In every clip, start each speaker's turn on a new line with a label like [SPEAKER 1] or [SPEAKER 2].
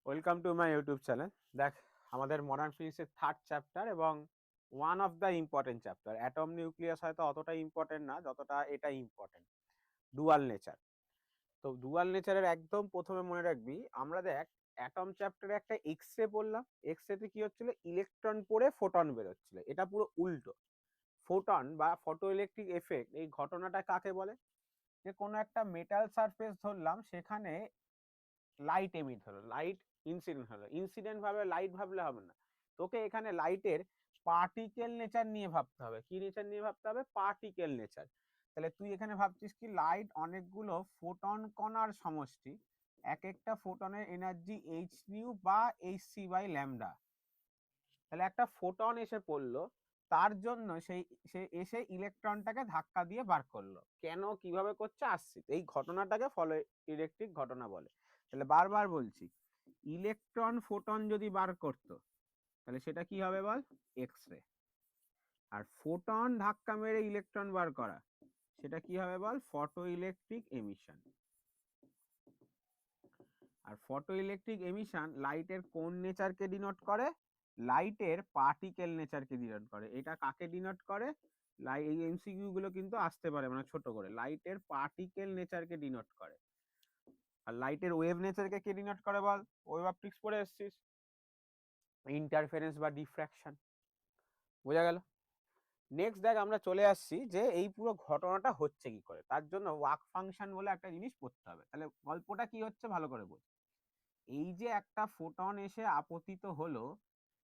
[SPEAKER 1] Welcome to my YouTube channel. দেখ, আমাদের modern ফিজিক্সের থার্ড চ্যাপ্টার এবং one of the important chapter. Atom nucleus হয়তো অতটা ইম্পর্টেন্ট না যতটা এটা ইম্পর্টেন্ট, ডুয়াল নেচার। তো ডুয়াল নেচারের একদম প্রথমে মনে রাখবি, আমরা দেখ অ্যাটম চ্যাপ্টারে একটা এক্স রে পড়লাম। এক্স রেতে কি হচ্ছিল, ইলেকট্রন পড়ে ফোটন বেরোচ্ছিল। এটা পুরো উল্টো। ফোটন বা ফটো ইলেকট্রিক এফেক্ট, এই ঘটনাটা কাকে বলে? যে কোনো একটা মেটাল সারফেস ধরলাম, সেখানে লাইট এমিট হলো, লাইট ইনসিডেন্ট হলো। ইনসিডেন্ট ভাবে লাইট ভাবলে হবে না, তোকে এখানে লাইটের পার্টিকেল নেচার নিয়ে ভাবতে হবে। কি নেচার নিয়ে ভাবতে হবে? Particle nature. তাহলে তুই এখানে ভাবছিস কি, লাইট অনেকগুলো ফোটন কণার সমষ্টি, এক একটা ফোটনের এনার্জি এইচ নিউ বা এইচ সি বাই ল্যামডা। তাহলে একটা ফোটন এসে পড়লো, তার জন্য সে এসে ইলেকট্রনটাকে ধাক্কা দিয়ে বার করলো। কেন, কিভাবে করছে আসছি, এই ঘটনাটাকে ফলো ইলেকট্রিক ঘটনা বলে। তাহলে বারবার বলছি, ইলেকট্রন ফোটন যদি বার করতো তাহলে সেটা কি হবে বল? X ray. আর ফোটন ধাক্কা মেরে ইলেকট্রন বার করা, সেটা কি হবে বল? Photo electric emission. আর ফটো ইলেকট্রিক এমিশন লাইটের কোন নেচারকে ডিনোট করে? লাইটের পার্টিকেল নেচারকে ডিনোট করে। এটা কাকে ডিনোট করে? এই এমসিকিউ গুলো কিন্তু আসতে পারে, মানে ছোট করে। লাইটের পার্টিকেল নেচারকে ডিনোট করে। আর লাইটের ওয়েভ নেচারকে কে ডিনোট করে বল? ওয়েভ অপটিক্স পড়ে এসেছিস, ইন্টারফারেন্স বা ডিফ্র্যাকশন। বোঝা গেল? নেক্সট দেখ, আমরা চলে আসছি যে এই পুরো ঘটনাটা হচ্ছে কি করে। তার জন্য ওয়াক ফাংশন বলে একটা জিনিস পড়তে হবে। তাহলে গল্পটা কি হচ্ছে ভালো করে বোঝ। এই যে একটা ফোটন এসে আপতিত হলো,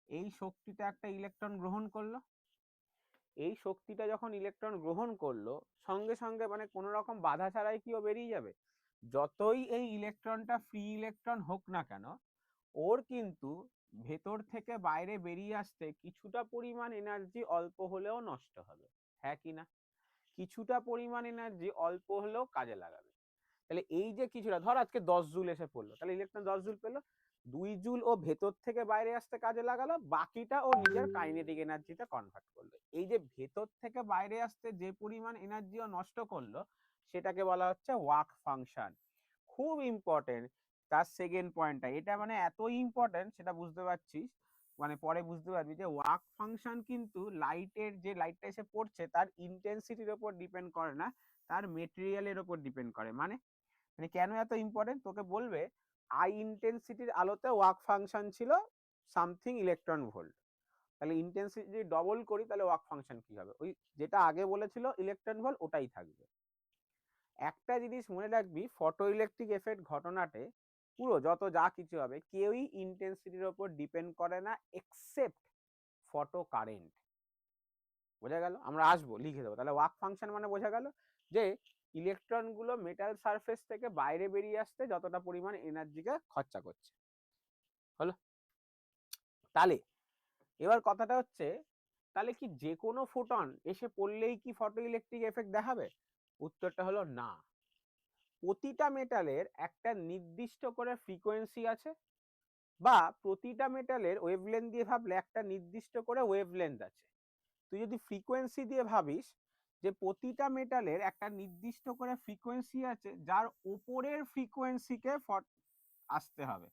[SPEAKER 1] এই শক্তিটা একটা ইলেকট্রন গ্রহণ করলো। এই শক্তিটা যখন ইলেকট্রন গ্রহণ করলো, সঙ্গে সঙ্গে মানে কোনো রকম বাধা ছাড়াই কি ও বেরিয়ে যাবে? যতই এই ইলেকট্রনটা ফ্রি ইলেকট্রন হোক না কেন, ওর কিন্তু ভেতর থেকে বাইরে বেরিয়ে আসতে কিছুটা পরিমাণ এনার্জি অল্প হলেও নষ্ট হবে। হ্যাঁ কি না? কিছুটা পরিমাণ এনার্জি অল্প হলেও কাজে লাগাবে। তাহলে এই যে কিছুটা, ধর আজকে 10 জুল এসে পড়লো, তাহলে ইলেকট্রন 10 জুল পেলো। 2 জুল ও ভেতর থেকে বাইরে আসতে কাজে লাগালো, বাকিটা ও নিজের কাইনেটিক এনার্জিতে কনভার্ট করলো। এই যে ভেতর থেকে বাইরে আসতে যে পরিমাণ এনার্জি ও নষ্ট করলো, সেটাকে বলা হচ্ছে ওয়ার্ক ফাংশন। খুব ইম্পর্টেন্ট তার সেকেন্ড পয়েন্টটা। এটা মানে এত ইম্পর্টেন্ট, সেটা বুঝতে পারছিস, মানে পরে বুঝতে পারবি যে ওয়ার্ক ফাংশন কিন্তু লাইটের, যে লাইটটা এসে পড়ছে তার ইন্টেন্সিটির উপর ডিপেন্ড করে না, তার মেটেরিয়ালের উপর ডিপেন্ড করে। মানে মানে কেন এত ইম্পর্টেন্ট তোকে বলবে, আই ইন্টেন্সিটির আলোতে ওয়ার্ক ফাংশন ছিল সামথিং ইলেকট্রন ভোল্ট। তাহলে ইন্টেন্সিটি যদি ডবল করি তাহলে ওয়ার্ক ফাংশন কি হবে? ওই যেটা আগে বলেছিল ইলেকট্রন ভোল্ট, ওটাই থাকবে। একটা জিনিস মনে রাখবি, ফটো ইলেকট্রিক এফেক্ট ঘটনাতে পুরো যত যা কিছু হবে, কেউই ইন্টেন্সিটির উপর ডিপেন্ড করে না এক্সেপ্ট ফটো কারেন্ট। বোঝা গেল? আমরা আসবো, লিখে দেবো। তাহলে ওয়ার্ক ফাংশন মানে বোঝা গেল যে ইলেকট্রন গুলো মেটাল সারফেস থেকে বাইরে বেরিয়ে আসতে যতটা পরিমাণ এনার্জিকে খরচা করছে। হলো? তাহলে এবার কথাটা হচ্ছে, তাহলে কি যে কোনো ফোটন এসে পড়লেই কি ফটো ইলেকট্রিক এফেক্ট দেখাবে? উত্তরটা হলো না। প্রতিটা মেটালের একটা নির্দিষ্ট করে ফ্রিকোয়েন্সি আছে, বা প্রতিটা মেটালের ওয়েভলেন্থ দিয়ে ভাবলে একটা নির্দিষ্ট করে ওয়েভলেন্থ আছে। তুই যদি ফ্রিকোয়েন্সি দিয়ে ভাবিস, যে প্রতিটা মেটালের একটা নির্দিষ্ট করে ফ্রিকোয়েন্সি আছে, যার উপরের ফ্রিকোয়েন্সিকে আসতে হবে,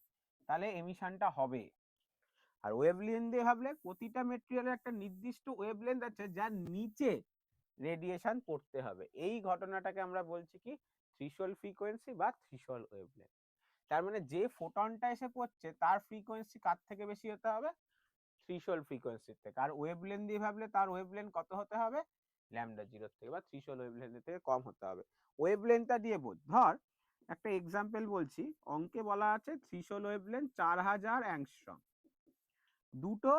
[SPEAKER 1] তাহলে এমিশনটা হবে। আর ওয়েভলেন্থ দিয়ে ভাবলে প্রতিটা মেটেরিয়ালের একটা নির্দিষ্ট ওয়েভলেন্থ আছে, যার নিচে রেডিয়েশন পড়তে হবে। এই ঘটনাটাকে আমরা বলছি কি, থ্রিশোল্ড ফ্রিকোয়েন্সি বা থ্রিশোল্ড ওয়েভলেন্থ। তার মানে যে ফোটনটা এসে পড়ছে তার ফ্রিকোয়েন্সি কার থেকে বেশি হতে হবে? থ্রিশোল্ড ফ্রিকোয়েন্সির থেকে। আর ওয়েভলেন্থ দিয়ে ভাবলে তার ওয়েভলেন্থ কত হতে হবে? ল্যামডা 0 থেকে বা থ্রিশোল্ড ওয়েভলেন্থ থেকে কম হতে হবে। ওয়েভলেন্থটা দিয়ে বোঝ। ধর একটা এক্সাম্পল বলছি, অঙ্কে বলা আছে থ্রিশোল্ড ওয়েভলেন্থ 4000 অ্যাংস্ট্রম। দুটো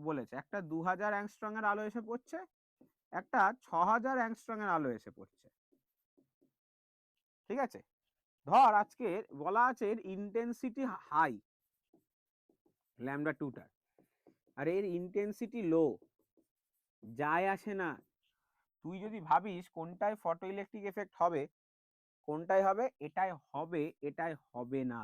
[SPEAKER 1] বলেছে, একটা 2000 অ্যাংস্ট্রম এর আলো এসে পড়ছে, একটা 6000 অ্যাংস্ট্রম এর আলো এসে পড়ছে। ঠিক আছে? ধর আজকে বলা আছে এর ইন্টেন্সিটি হাই, ল্যামডা 2টার, আর এর ইন্টেন্সিটি লো। যায় আসে না। তুই যদি ভাবিস কোনটায় ফটো ইলেকট্রিক এফেক্ট হবে, কোনটায় হবে? এটাই হবে, এটাই হবে না।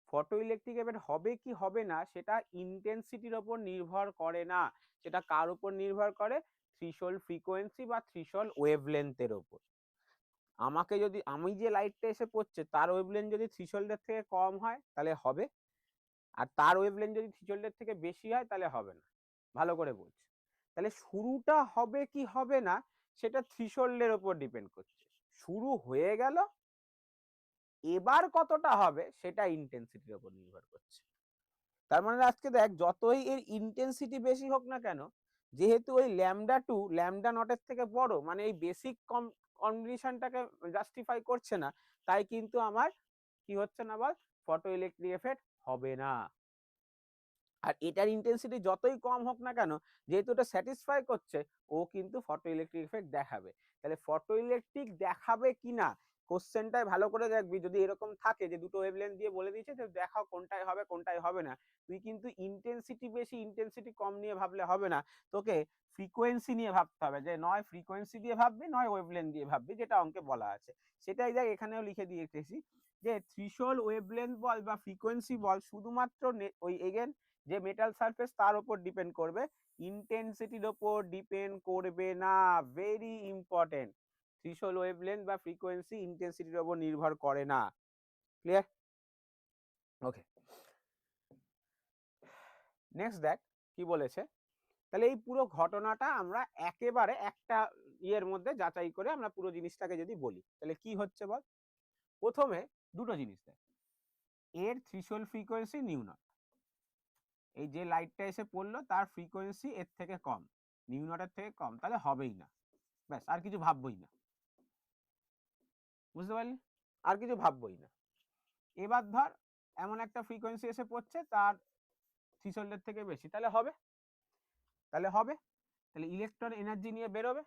[SPEAKER 1] ফটো ইলেকট্রিক এফেক্ট হবে কি হবে না সেটা ইন্টেন্সিটির উপর নির্ভর করে না। সেটা কার উপর নির্ভর করে? থ্রিশোল্ড ফ্রিকোয়েন্সি বা থ্রিশোল্ড ওয়েভলেন্থের উপর। আমাকে যদি আমি যে লাইটটা এসে পড়ছে তার ওয়েভলেন্থ যদি থ্রেশহোল্ডের থেকে কম হয় তাহলে হবে, আর তার ওয়েভলেন্থ যদি থ্রেশহোল্ডের থেকে বেশি হয় তাহলে হবে না। ভালো করে বলছি, তাহলে শুরুটা হবে কি হবে না সেটা থ্রেশহোল্ডের উপর ডিপেন্ড করছে। শুরু হয়ে গেল, এবার কতটা হবে সেটা ইন্টেন্সিটির উপর নির্ভর করছে। তার মানে আজকে দেখ যতই এর ইন্টেন্সিটি বেশি হোক না কেন, যেহেতু ওই λ2 λ0 এর থেকে বড়, মানে এই বেসিক কন্ডিশনটাকে জাস্টিফাই করছে না, তাই কিন্তু আমার কি হচ্ছে না বল, ফটো ইলেকট্রিক এফেক্ট হবে না। আর এটার ইন্টেন্সিটি যতই কম হোক না কেন, যেহেতু এটা স্যাটিসফাই করছে, ও কিন্তু ফটো ইলেকট্রিক এফেক্ট দেখাবে। তাহলে ফটো ইলেকট্রিক দেখাবে কিনা কোশ্চেনটাই ভালো করে দেখবি। যদি এরকম থাকে যে দুটো ওয়েভলেন্থ দিয়ে বলে দিয়েছে যে দেখাও কোনটায় হবে কোনটায় হবে না, তুই কিন্তু ইন্টেন্সিটি বেশি ইন্টেন্সিটি কম নিয়ে ভাবলে হবে না, তোকে ফ্রিকোয়েন্সি নিয়ে ভাবতে হবে। যে নয় ফ্রিকোয়েন্সি দিয়ে ভাববি, নয় ওয়েভলেন্থ দিয়ে ভাববি, যেটা অঙ্কে বলা আছে সেটাই দেখ এখানেও লিখে দিয়ে রেখেছি যে থ্রেশহোল্ড ওয়েভলেন্থ বল বা ফ্রিকোয়েন্সি বল শুধুমাত্র ওই এগেন যে মেটাল সারফেস তার উপর ডিপেন্ড করবে, ইন্টেন্সিটির উপর ডিপেন্ড করবে না। ভেরি ইম্পর্টেন্ট, থ্রেশহোল্ড ওয়েভলেন্থ বা ফ্রিকোয়েন্সি ইন্টেন্সিটির উপর নির্ভর করে না। ক্লিয়ার? ওকে, নেক্সট দেখ কি বলেছে। তাহলে এই পুরো ঘটনাটা আমরা একেবারে একটা ইয়ের মধ্যে যাচাই করে আমরা পুরো জিনিসটাকে যদি বলি তাহলে কি হচ্ছে বল। প্রথমে দুটো জিনিস দেখ, এর থ্রেশহোল্ড ফ্রিকোয়েন্সি নিউ নট, এই যে লাইটটা এসে পড়লো তার ফ্রিকোয়েন্সি এর থেকে কম, নিউ নটের থেকে কম, তাহলে হবেই না, ব্যাস আর কিছু ভাববই না। বুঝতে পারলি? আর কিছু ভাববই না। এবার ধর এমন একটা ফ্রিকোয়েন্সি এসে পড়ছে তার থ্রেশহোল্ডের থেকে বেশি, তাহলে হবে, তাহলে হবে, তাহলে ইলেকট্রন এনার্জি নিয়ে বেরোবে,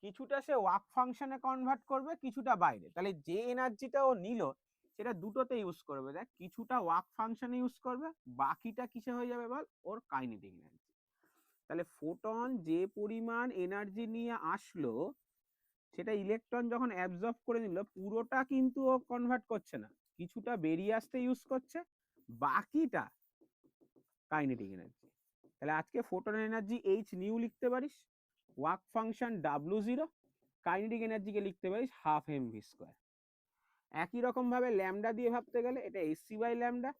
[SPEAKER 1] কিছুটা সে ওয়ার্ক ফাংশনে কনভার্ট করবে, কিছুটা বাইরে। তাহলে যে এনার্জিটা ও নিল সেটা দুটোতে ইউজ করবে। দেখ কিছুটা ওয়ার্ক ফাংশনে ইউজ করবে, বাকিটা কিসে হয়ে যাবে বল, ওর কাইনেটিক এনার্জি। তাহলে ফোটন যে পরিমাণ এনার্জি নিয়ে আসলো সেটা ইলেকট্রন যখন অ্যাবজর্ব করে নিল, পুরোটা কিন্তু ও কনভার্ট করছে না, কিছুটা বেরিয়ে আসতে ইউজ করছে, বাকিটা কাইনেটিক এনার্জি। তাহলে আজকে ফোটন এনার্জি এইচ নিউ লিখতে পারিস, ওয়ার্ক ফাংশন W0, কাইনেটিক এনার্জিকে লিখতে পারিস হাফ এমভি স্কোয়ার। একই রকম ভাবে ল্যামডা দিয়ে ভাবতে গেলে এটা এসসি বাই ল্যামডা,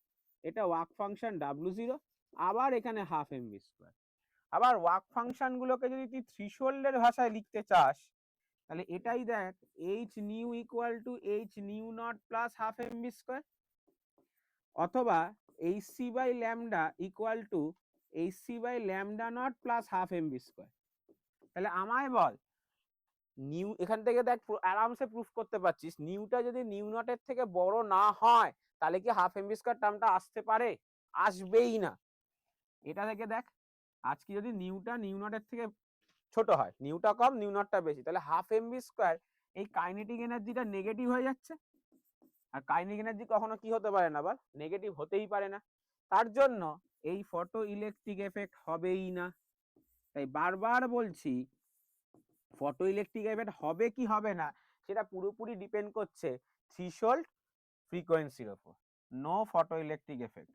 [SPEAKER 1] এটা ওয়ার্ক ফাংশন W0, আবার এখানে হাফ এমভি স্কোয়ার। আবার ওয়ার্ক ফাংশন গুলোকে যদি তুই থ্রেশহোল্ডের ভাষায় লিখতে চাস তাহলে এটাই দেখ, H nu equal to H nu not plus half MV square, অথবা HC by lambda equal to HC by lambda not plus half MV square. তাহলে আমায় বল নিউ, এখান থেকে দেখ আরামসে প্রুফ করতে পারছিস, নিউটা যদি নিউ নটের থেকে বড় না হয় তাহলে কি হাফ এমভি স্কোয়ার টার্মটা আসতে পারে? আসবেই না। এটা থেকে দেখ আজকে যদি নিউটা নিউ নটের থেকে ছোট হয়, নিউটা কম নিউ নটটা বেশি, তাহলে হাফ এমভি স্কোয়ার এই কাইনেটিক এনার্জিটা নেগেটিভ হয়ে যাচ্ছে। আর কাইনেটিক এনার্জি কখনো কি হতে পারে না বল, নেগেটিভ হতেই পারে না। তার জন্য এই ফটো ইলেকট্রিক এফেক্ট হবেই না। তাই বারবার বলছি ফটো ইলেকট্রিক এফেক্ট হবে কি হবে না সেটা পুরোপুরি ডিপেন্ড করছে থ্রেশহোল্ড ফ্রিকোয়েন্সির উপর, no photo electric effect.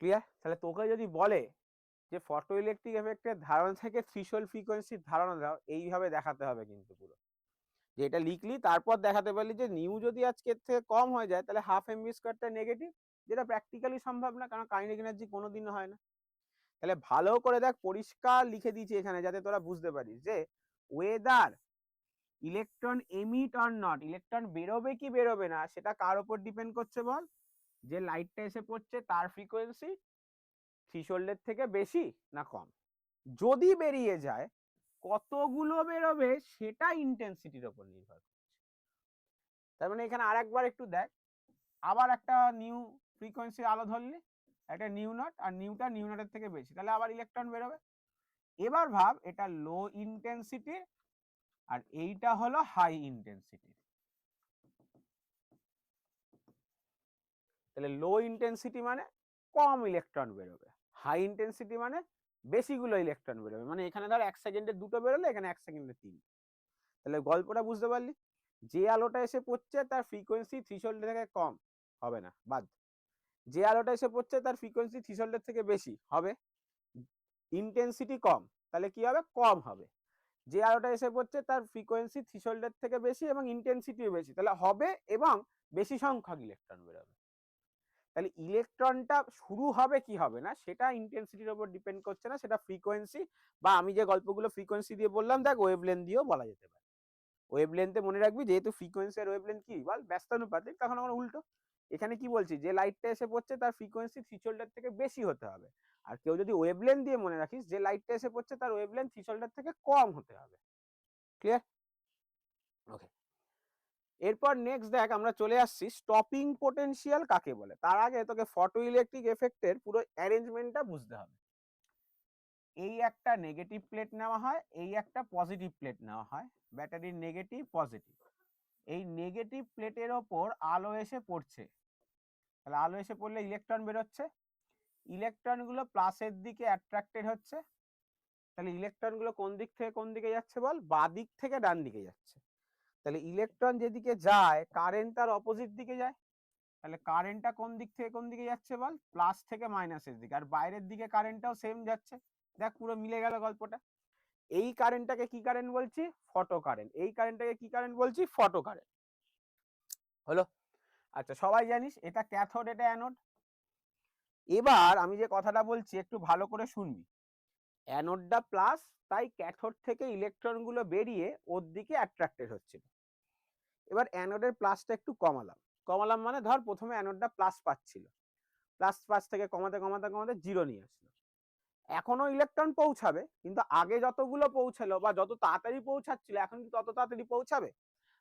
[SPEAKER 1] Clear? তাহলে তোকে যদি বলে যে ফটো ইলেকট্রিক এফেক্টের ধারণা থেকে থ্রেশহোল্ড ফ্রিকোয়েন্সির ধারণা দাও, এইভাবে দেখাতে হবে কিন্তু পুরো, যে এটা লিখলি তারপর দেখাতে পারলি যে নিউ যদি আজকে থেকে কম হয়ে যায় তাহলে হাফ এমভি স্কোয়ারটা নেগেটিভ, যেটা প্র্যাকটিক্যালি সম্ভব না, কারণ কাইনেটিক এনার্জি কোনোদিনও হয় না। তাহলে ভালো করে দেখ, পরিষ্কার লিখে দিয়েছি এখানে যাতে তোরা বুঝতে পারিস যে weather electron emit or not, electron বেরোবে কি বেরোবে না সেটা কার উপর ডিপেন্ড করছে বল, যে লাইটটা এসে পড়ছে তার ফ্রিকোয়েন্সি থ্রেশহোল্ডের থেকে বেশি না কম। যদি বেরিয়ে যায় কতগুলো বেরোবে সেটা ইন্টেন্সিটির উপর নির্ভর করছে। তার মানে এখানে আরেকবার একটু দেখ, আবার একটা নিউ ফ্রিকোয়েন্সির আলো ধরলি, একটা নিউ নট, আর নিউটা নিউ নটের থেকে বেশি, তাহলে আবার ইলেকট্রন বেরোবে। এবার ভাব এটা লো ইন্টেন্সিটি আর এইটা হলো হাই ইন্টেন্সিটি। তাহলে লো ইন্টেন্সিটি মানে কম ইলেকট্রন বেরোবে, হাই ইন্টেন্সিটি মানে বেশিগুলো ইলেকট্রন বেরোবে। মানে এখানে ধর 1 সেকেন্ডে 2টো বেরোলে, এখানে 1 সেকেন্ডে 3। তাহলে গল্পটা বুঝতে পারলি, যে আলোটা এসে পড়ছে তার ফ্রিকোয়েন্সি থ্রেশহোল্ড থেকে কম, হবে না, বাদ। যে আলোটা এসে পড়ছে তার ফ্রিকোয়েন্সি থ্রেশহোল্ডের থেকে বেশি, হবে। ইন্টেন্সিটি কম, তাহলে কি হবে, কম হবে। যে আলোটা এসে পড়ছে তার ফ্রিকোয়েন্সি থ্রেশহোল্ডের থেকে বেশি এবং ইন্টেন্সিটিও বেশি, তাহলে হবে এবং বেশি সংখ্যক ইলেকট্রন বেরোবে। তাহলে ইলেকট্রনটা শুরু হবে কি হবে না সেটা ইন্টেন্সিটির উপর ডিপেন্ড করছে না, সেটা ফ্রিকোয়েন্সি বা আমি যে গল্পগুলো ফ্রিকোয়েন্সি দিয়ে বললাম দেখ ওয়েভলেন্থ দিয়েও বলা যেতে পারে। ওয়েভলেন্থে মনে রাখবি যেহেতু ফ্রিকোয়েন্সি আর ওয়েভলেন্থ কি বল ব্যস্তানুপাতিক, তখন আমরা উল্টো এখানে কি বলছি যে লাইটটা এসে পড়ছে তার ফ্রিকোয়েন্সি থ্রেশহোল্ডের থেকে বেশি হতে হবে, আর কেউ যদি ওয়েভলেন্থ দিয়ে মনে রাখিস যে লাইটটা এসে পড়ছে তার ওয়েভলেন্থ থ্রেশহোল্ডের থেকে কম হতে হবে। ক্লিয়ার? ওকে, এরপর নেক্সট দেখ আমরা চলে আসছি স্টপিং পোটেনশিয়াল কাকে বলে। তার আগে তোকে ফটো ইলেকট্রিক এফেক্টের পুরো অ্যারেঞ্জমেন্টটা বুঝতে হবে। এই একটা নেগেটিভ প্লেট নেওয়া হয়, এই একটা পজিটিভ প্লেট নেওয়া হয়, ব্যাটারির নেগেটিভ পজিটিভ। এই নেগেটিভ প্লেটের ওপর আলো এসে পড়ছে, তাহলে আলো এসে পড়লে ইলেকট্রন বেরোচ্ছে, ইলেকট্রনগুলো প্লাসের দিকে অ্যাট্রাক্টেড হচ্ছে, তাহলে ইলেকট্রনগুলো কোন দিক থেকে কোন দিকে যাচ্ছে বল, বাঁ দিক থেকে ডান দিকে যাচ্ছে। তাহলে ইলেকট্রন যেদিকে যায় কারেন্ট তার অপোজিট দিকে যায়, তাহলে কারেন্টটা কোন দিক থেকে কোন দিকে যাচ্ছে বল, প্লাস থেকে মাইনাসের দিকে, আর বাইরের দিকে কারেন্টটাও সেম যাচ্ছে। দেখ পুরো মিলে গেল গল্পটা। এই কারেন্টটাকে কি কারেন্ট বলছি, ফটো কারেন্ট। এই কারেন্টটাকে কি কারেন্ট বলছি, ফটো কারেন্ট। হলো? আচ্ছা, সবাই জানিস এটা ক্যাথোড এটা অ্যানোড। এবার আমি যে কথাটা বলছি একটু ভালো করে শুনবি। অ্যানোডটা প্লাস, তাই ক্যাথোড থেকে ইলেকট্রনগুলো বেরিয়ে ওর দিকে অ্যাট্রাক্টেড হচ্ছিল। এবার অ্যানোডের প্লাসটা একটু কমালাম মানে ধর প্রথমে অ্যানোডটা প্লাস পাচ্ছিল, প্লাস 5 থেকে কমাতে কমাতে কমাতে 0 নিয়ে আসলো। এখনো ইলেকট্রন পৌঁছাবে, কিন্তু আগে যতগুলো পৌঁছালো বা যত তাড়াতাড়ি পৌঁছাচ্ছিল এখন কি তত তাড়াতাড়ি পৌঁছাবে?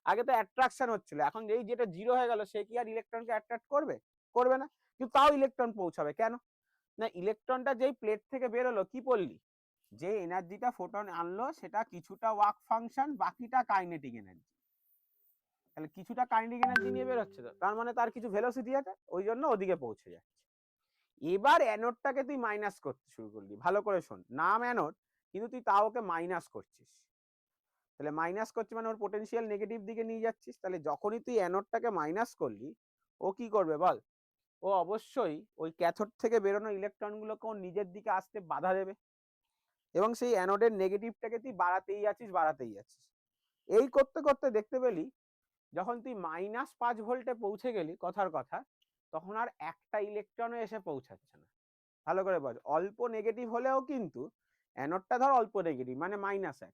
[SPEAKER 1] আগে তো অ্যাট্রাকশন হচ্ছিল, এখন যেই যেটা 0 হয়ে গেল সে কি আর ইলেকট্রনকে অ্যাট্রাক্ট করবে? করবে না। কিন্তু তাও ইলেকট্রন পৌঁছাবে কেন না, ইলেকট্রনটা যেই প্লেট থেকে বেরোলো কি বললি, যে এনার্জিটা ফোটন আনলো সেটা কিছুটা ওয়ার্ক ফাংশন, বাকিটা কাইনেটিক এনার্জি। তাহলে কিছুটা কাইনেটিক এনার্জি নিয়ে বেরোচ্ছে, তো তার মানে তার কিছু ভেলোসিটি আছে, ওই জন্য ওদিকে পৌঁছে যাচ্ছে। এবার অ্যানোডটাকে তুই মাইনাস করতে শুরু করলি, ভালো করে শোন, নাম অ্যানোড কিন্তু তুই তাও ওকে মাইনাস করছিস। তাহলে মাইনাস করছিস মানে ওর পোটেনশিয়াল নেগেটিভ দিকে নিয়ে যাচ্ছিস। তাহলে যখনই তুই অ্যানোডটাকে মাইনাস করলি ও কি করবে বল, ও অবশ্যই ওই ক্যাথোড থেকে বেরোনো ইলেকট্রনগুলোকে ও নিজের দিকে আসতে বাধা দেবে, এবং সেই অ্যানোডের নেগেটিভটাকে তুই বাড়াতেই আছিস। এই করতে করতে দেখতে পেলি যখন তুই -5 ভোল্টে পৌঁছে গেলি কথার কথা, তখন আর একটা ইলেকট্রনও এসে পৌঁছাচ্ছে না। ভালো করে বল, অল্প নেগেটিভ হলেও কিন্তু অ্যানোডটা ধর অল্প নেগেটিভ মানে -1,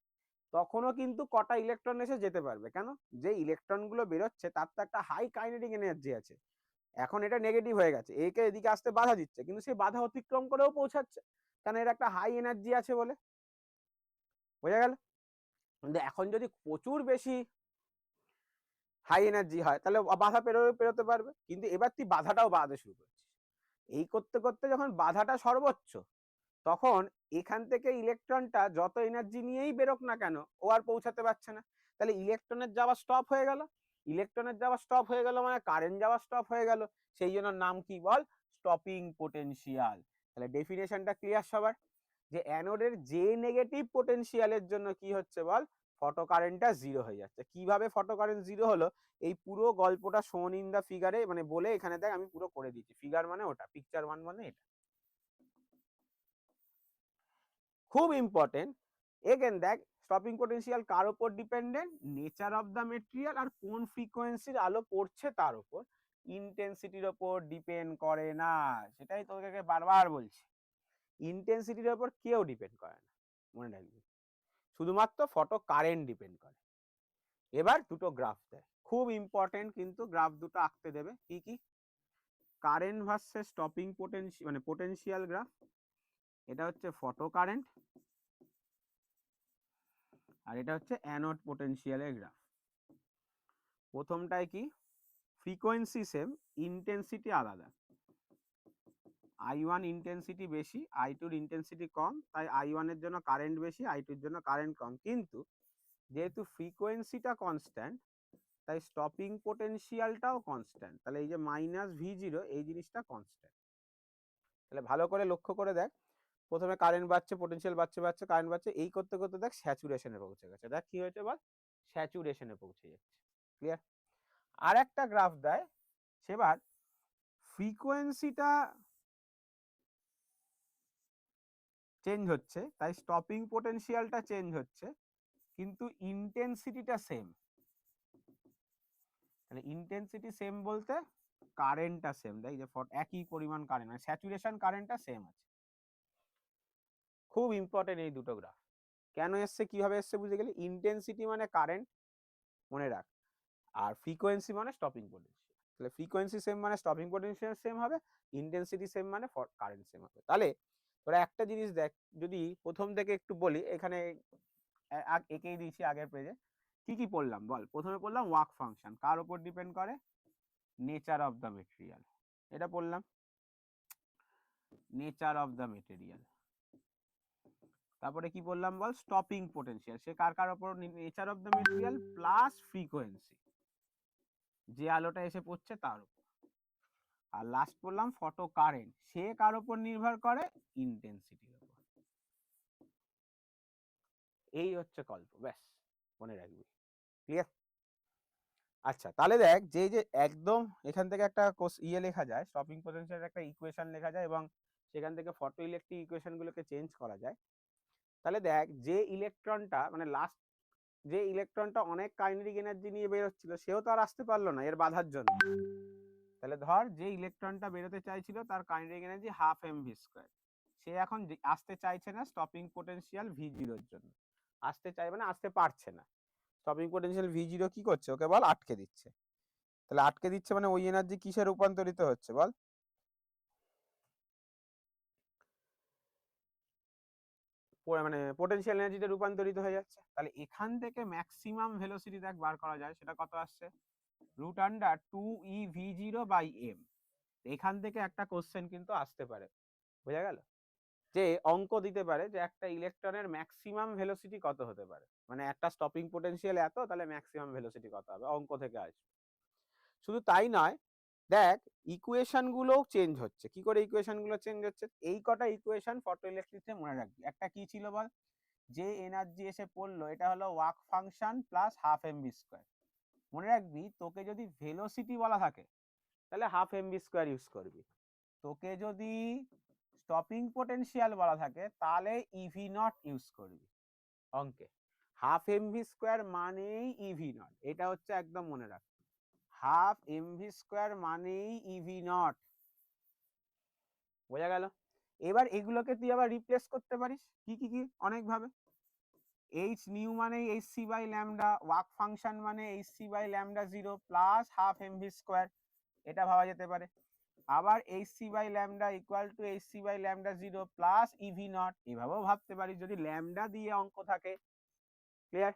[SPEAKER 1] তখনও কিন্তু কটা ইলেকট্রন এসে যেতে পারবে। কেন? যে ইলেকট্রনগুলো বেরোচ্ছে তার তো একটা হাই কাইনেটিক এনার্জি আছে, এখন এটা নেগেটিভ হয়ে গেছে, একে এদিকে আসতে বাধা দিচ্ছে, কিন্তু সেই বাধা অতিক্রম করেও পৌঁছাচ্ছে, কারণ এর একটা হাই এনার্জি আছে বলে। বোঝা গেল? কিন্তু এখন যদি প্রচুর বেশি হাই এনার্জি হয় তাহলে বাধা পেরোতে পারবে, কিন্তু এবার তুই বাধাটাও বাড়াতে শুরু করছিস। এই করতে করতে যখন বাধাটা সর্বোচ্চ, তখন এখান থেকে ইলেকট্রনটা যত এনার্জি নিয়েই বেরোক না কেন ও আর পৌঁছাতে পারছে না। তাহলে ইলেকট্রনের যাওয়া স্টপ হয়ে গেল, ইলেকট্রনের যাওয়া স্টপ হয়ে গেল মানে কারেন্ট যাওয়া স্টপ হয়ে গেল, সেই জন্য নাম কি বল, স্টপিং পোটেনশিয়াল। তাহলে ডেফিনেশনটা ক্লিয়ার সবার, যে অ্যানোডের যে নেগেটিভ পোটেনশিয়ালের জন্য কি হচ্ছে বল, ফটো কারেন্টটা 0 হয়ে যাচ্ছে। কিভাবে ফটো কারেন্ট 0 হলো এই পুরো গল্পটা শোন ইন দা ফিগারে মানে বলে এখানে দেখ আমি পুরো করে দিচ্ছি। ফিগার মানে ওটা, পিকচার 1 মানে এটা খুব ইম্পর্টেন্ট। এগেন দেখ স্টপিং পোটেনশিয়াল কার উপর dependent, nature of the material আর কোন ফ্রিকোয়েন্সির আলো পড়ছে তার উপর, ইন্টেন্সিটির উপর ডিপেন্ড করে না। সেটাই তোকে বারবার বলছি, ইন্টেন্সিটির উপর কেউ ডিপেন্ড করে না, মনে রাখবি, শুধুমাত্র ফটো কারেন্ট ডিপেন্ড করে। এবার দুটো গ্রাফ দেয়, খুব ইম্পর্টেন্ট, কিন্তু গ্রাফ দুটো আঁকতে দেবে। কি কি? কারেন্ট ভার্সেস স্টপিং পোটেনশিয়াল মানে পোটেনশিয়াল গ্রাফ, এটা হচ্ছে ফটো কারেন্ট, আর এটা হচ্ছে অ্যানোড পোটেনশিয়ালের গ্রাফ। প্রথমটায় কি, ফ্রিকোয়েন্সি সেম, ইন্টেন্সিটি আলাদা, I1 ইন্টেন্সিটি বেশি, I2 এর ইন্টেন্সিটি কম, তাই I1 এর জন্য কারেন্ট বেশি, I2 এর জন্য কারেন্ট কম। কিন্তু যেহেতু ফ্রিকোয়েন্সিটা কনস্ট্যান্ট তাই স্টপিং পোটেনশিয়ালটাও কনস্ট্যান্ট, তাহলে এই যে -V0 এই জিনিসটা কনস্ট্যান্ট। তাহলে ভালো করে লক্ষ্য করে দেখ, প্রথমে কারেন্ট বাড়ছে, পোটেনশিয়াল বাড়ছে, কারেন্ট বাড়ছে, এই করতে করতে দেখ স্যাচুরেশনে পৌঁছে গেছে। দেখ কি হয়েছে বল, স্যাচুরেশনে পৌঁছে যাচ্ছে। ক্লিয়ার? আর একটা গ্রাফ দেয়, সেবার ফ্রিকোয়েন্সিটা চেঞ্জ হচ্ছে তাই স্টপিং পোটেনশিয়ালটা চেঞ্জ হচ্ছে, কিন্তু ইন্টেন্সিটিটা সেম। তাহলে ইন্টেন্সিটি সেম বলতে কারেন্টটা সেম, তাই যে একই পরিমাণ কারেন্ট, মানে স্যাচুরেশন কারেন্টটা সেম আছে। খুব ইম্পর্টেন্ট এই দুটো গ্রাফ। কেন এসছে, কিভাবে এসছে বুঝে গেলে, ইন্টেন্সিটি মানে কারেন্ট মনে রাখ, আর ফ্রিকোয়েন্সি মানে স্টপিং পোটেনশিয়াল। তাহলে ফ্রিকোয়েন্সি সেম মানে স্টপিং পোটেনশিয়াল সেম হবে, ইন্টেন্সিটি সেম মানে কারেন্ট সেম হবে। তাহলে তোরা একটা জিনিস দেখ, যদি প্রথম থেকে একটু বলি, এখানে এঁকেই দিয়েছি আগের পেজে, কি কি পড়লাম বল। প্রথমে পড়লাম ওয়ার্ক ফাংশন, কার উপর ডিপেন্ড করে, নেচার অফ দ্য মেটেরিয়াল, এটা পড়লাম, নেচার অফ দ্য মেটেরিয়াল। তারপরে কি বললাম বল, স্টপিং পোটেনশিয়াল, সে কার কার উপর, nature of the material plus frequency, যে আলোটা এসে পড়ছে তার উপর। আর লাস্ট বললাম ফটো কারেন্ট, সে কার উপর নির্ভর করে, ইন্টেন্সিটির উপর। এই হচ্ছে গল্প, ব্যাস মনে রাখবি, ক্লিয়ার। আচ্ছা তাহলে দেখ, যে যে একদম এখান থেকে একটা লেখা যায়, স্টপিং পোটেনশিয়ালের একটা ইকুয়েশন লেখা যায়, এবং সেখান থেকে ফটো ইলেকট্রিক ইকুয়েশন গুলোকে চেঞ্জ করা যায়। তাহলে দেখ, যে ইলেকট্রনটা মানে লাস্ট, যে ইলেকট্রনটা অনেক কাইনেটিক এনার্জি নিয়ে বেরোচ্ছিল, সেও তো আর আসতে পারলো না এর বাধার জন্য। তাহলে ধর, যে ইলেকট্রনটা বেরোতে চাইছিল তার কাইনেটিক এনার্জি 1/2 mv², সে এখন আসতে চাইছে না স্টপিং পোটেনশিয়াল V0 এর জন্য, আসতে চাইবে না, আসতে পারছে না। স্টপিং পোটেনশিয়াল V0 কি করছে, ওকে বল আটকে দিচ্ছে। তাহলে আটকে দিচ্ছে মানে ওই এনার্জি কিসে রূপান্তরিত হচ্ছে বল, মানে পোটেনশিয়াল এনার্জিতে রূপান্তরিত হয়ে যাচ্ছে। তাহলে এখান থেকে ম্যাক্সিমাম ভেলোসিটি দেখ বার করা যায়, সেটা কত আসছে, √2eV0/m। এখান থেকে একটা কোশ্চেন কিন্তু আসতে পারে, বোঝা গেল, যে অঙ্ক দিতে পারে যে একটা ইলেকট্রনের ম্যাক্সিমাম ভেলোসিটি কত হতে পারে, মানে একটা স্টপিং পোটেনশিয়াল এত, তাহলে ম্যাক্সিমাম ভেলোসিটি কত হবে, অঙ্ক থেকে আসবে। শুধু তাই নয়, দেখ ইকুয়েশন গুলোও চেঞ্জ হচ্ছে। কি করে ইকুয়েশন গুলো চেঞ্জ হচ্ছে, এই কটা ইকুয়েশন ফটো ইলেকট্রিক্সে মনে রাখবি। একটা কি ছিল বল, যে এনার্জি এসে পড়লো এটা হলো ওয়ার্ক ফাংশন প্লাস 1/2 mv²। মনে রাখবি, তোকে যদি ভেলোসিটি বলা থাকে তাহলে 1/2 mv² ইউজ করবি, তোকে যদি স্টপিং পোটেনশিয়াল বলা থাকে তাহলে EV0 ইউজ করবি অঙ্কে। 1/2 mv² মানেই EV0, এটা হচ্ছে একদম মনে রাখ, 1/2 mv² মানেই EV0, বোঝা গেল। এবার এগুলোকে তুই আবার রিপ্লেস করতে পারিস কি কি কি অনেক ভাবে। h নিউ মানে hc/λ, ওয়ার্ক ফাংশন মানে hc/λ0 প্লাস 1/2 mv², এটা ভাবা যেতে পারে। আবার hc/λ equal to hc/λ0 plus EV0, এভাবেও ভাবতে পারিস যদি ল্যামডা দিয়ে অঙ্ক থাকে, ক্লিয়ার।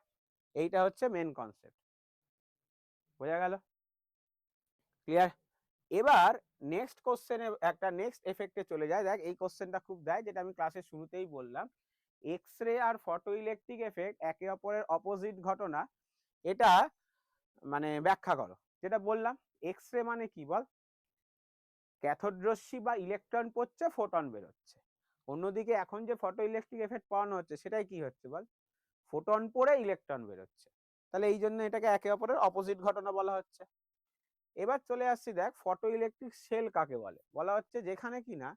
[SPEAKER 1] এইটা হচ্ছে মেন কনসেপ্ট, বোঝা গেল, ক্লিয়ার। এবার নেক্সট কোশ্চেনে একটা নেক্সট এফেক্টে চলে যায়। দেখ এই কোশ্চেনটা খুব দেয়, যেটা আমি ক্লাসের শুরুতেই বললাম, এক্স রে আর ফটো ইলেকট্রিক এফেক্ট একে অপরের অপোজিট ঘটনা, এটা মানে ব্যাখ্যা করো। যেটা বললাম, এক্স রে মানে কি বল, ক্যাথোড রশ্মি বা ইলেকট্রন পড়ছে, ফোটন বেরোচ্ছে। অন্যদিকে এখন যে ফটো ইলেকট্রিক এফেক্ট পাওয়ানো হচ্ছে, সেটাই কি হচ্ছে বল, ফোটন পড়ে ইলেকট্রন বেরোচ্ছে। তাহলে এই জন্য এটাকে একে অপরের অপোজিট ঘটনা বলা হচ্ছে। এবার চলে আসছি, দেখ ফটো ইলেকট্রিক সেল কাকে বলে, বলা হচ্ছে যেখানে কিনা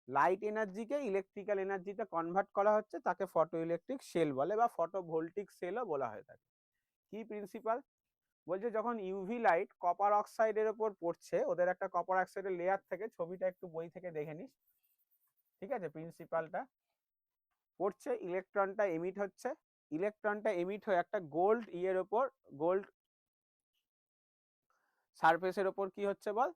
[SPEAKER 1] লাইট এনার্জিকে ইলেকট্রিক্যাল এনার্জিতে কনভার্ট করা হচ্ছে, তাকে ফটো ইলেকট্রিক সেল বলে, বা ফটো ভোল্টিক সেলও বলা হয়ে থাকে। কি প্রিন্সিপাল, বলছে যখন ইউভি লাইট কপার অক্সাইডের উপর পড়ছে, ওদের একটা কপার অক্সাইডের লেয়ার থেকে, ছবিটা একটু বই থেকে দেখে নিস, ঠিক আছে। প্রিন্সিপালটা পড়ছে, ইলেকট্রনটা এমিট হচ্ছে, ইলেকট্রনটা এমিট হয়ে একটা গোল্ড ইয়ের ওপর, গোল্ড সারফেসের ওপর কি হচ্ছে বল,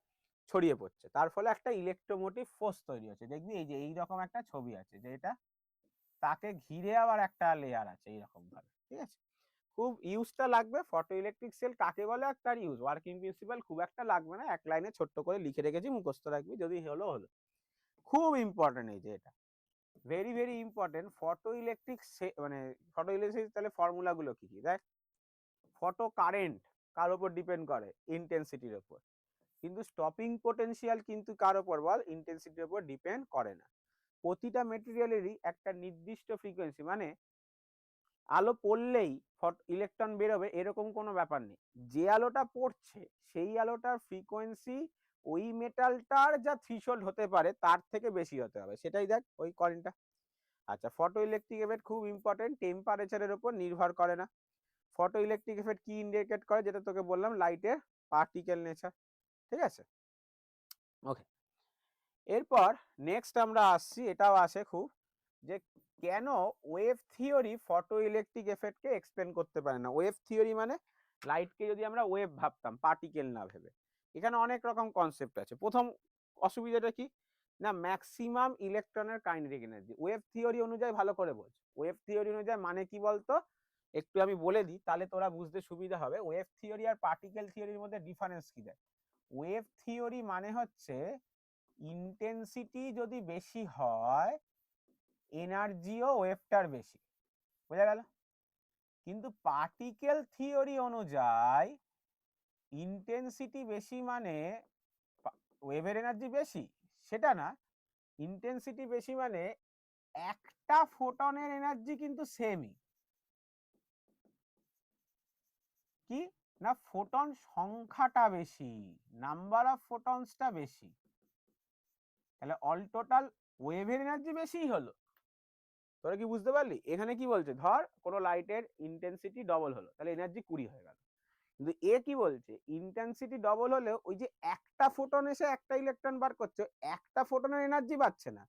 [SPEAKER 1] ছড়িয়ে পড়ছে। তার ফলে একটা ইলেকট্রোমোটিভ ফোর্স তৈরি হচ্ছে। দেখবি এই যে এইরকম একটা ছবি আছে, যে এটা তাকে ঘিরে আবার একটা লেয়ার আছে এইরকম ভাবে, ঠিক আছে। খুব ইউজটা লাগবে, ফটো ইলেকট্রিক সেল কাকে বলে আর তার ইউজ, ওয়ার্কিং প্রিন্সিপাল খুব একটা লাগবে না, এক লাইনে ছোট্ট করে লিখে রেখেছি, মুখস্থ রাখবি, যদি হলো হলো। খুব ইম্পর্টেন্ট এই যে এটা, very very important. Photo electric মানে ফটো ইলেকট্রিক, তাহলে ফর্মুলা গুলো কি কি দেখ, ফটো কারেন্ট কার উপর ডিপেন্ড করে, ইন্টেন্সিটির উপর। কিন্তু স্টপিং পোটেনশিয়াল কিন্তু কার উপর বল, ইন্টেন্সিটির উপর ডিপেন্ড করে না। প্রতিটা মেটেরিয়ালেরই একটা নির্দিষ্ট ফ্রিকোয়েন্সি, মানে আলো পড়লেই ইলেকট্রন বেরোবে এরকম কোনো ব্যাপার নেই। যে আলোটা পড়ছে সেই আলোটার ফ্রিকোয়েন্সি ওই মেটালটার যা থ্রিশোল্ড হতে পারে তার থেকে বেশি হতে হবে, সেটাই দেখ ওই কয়েনটা। আচ্ছা, ফটো ইলেকট্রিক এফেক্ট খুব ইম্পর্টেন্ট, টেম্পারেচারের উপর নির্ভর করে না। ফটো ইলেকট্রিক এফেক্ট কি ইন্ডিকেট করে, যেটা তোকে বললাম, লাইটের পার্টিকেল নেচার। ঠিক আছে, ওকে। এরপর নেক্সট আমরা আসছি, এটাও আসে খুব, যে কেন ওয়েভ থিওরি ফটো ইলেকট্রিক এফেক্টকে এক্সপ্লেন করতে পারে না। ওয়েভ থিওরি মানে লাইটকে যদি আমরা ওয়েভ ভাবতাম, পার্টিকেল না ভেবে। এখানে অনেক রকম কনসেপ্ট আছে। প্রথম অসুবিধাটা কি না, ম্যাক্সিমাম ইলেকট্রনের কাইনেটিক এনার্জি। ওয়েভ থিওরি অনুযায়ী ভালো করে বলছি, ওয়েভ থিওরি অনুযায়ী মানে কি বলতো, একটু আমি বলে দিই তাহলে তোরা বুঝতে সুবিধা হবে। ওয়েভ থিওরি আর পার্টিকেল থিওরির মধ্যে ডিফারেন্স কি দেয়। ওয়েভ থিওরি মানে হচ্ছে ইন্টেন্সিটি যদি বেশি হয়, এনার্জিও ওয়েভটার বেশি, বোঝা গেল। কিন্তু পার্টিকেল থিওরি অনুযায়ী ইন্টেন্সিটি বেশি মানে ওয়েভের এনার্জি বেশি, সেটা না। ইন্টেন্সিটি বেশি মানে একটা ফোটনের এনার্জি কিন্তু সেমই। কি না, ফোটন সংখ্যাটা বেশি, নাম্বার অফ ফোটনসটা বেশি, তাহলে অল টোটাল ওয়েভের এনার্জি বেশিই হলো। তোরা কি বুঝতে পারলি? এখানে কি বলছে, ধর কোনো লাইটের ইন্টেন্সিটি ডবল হলো, তাহলে এনার্জি 20 হয়ে গেল। কিন্তু এ কি বলছে, ইন্টেন্সিটি ডবল হলেও ওই যে একটা ফোটন এসে একটা ইলেকট্রন বার করছে, একটা ফোটনের এনার্জি বাড়ছে না।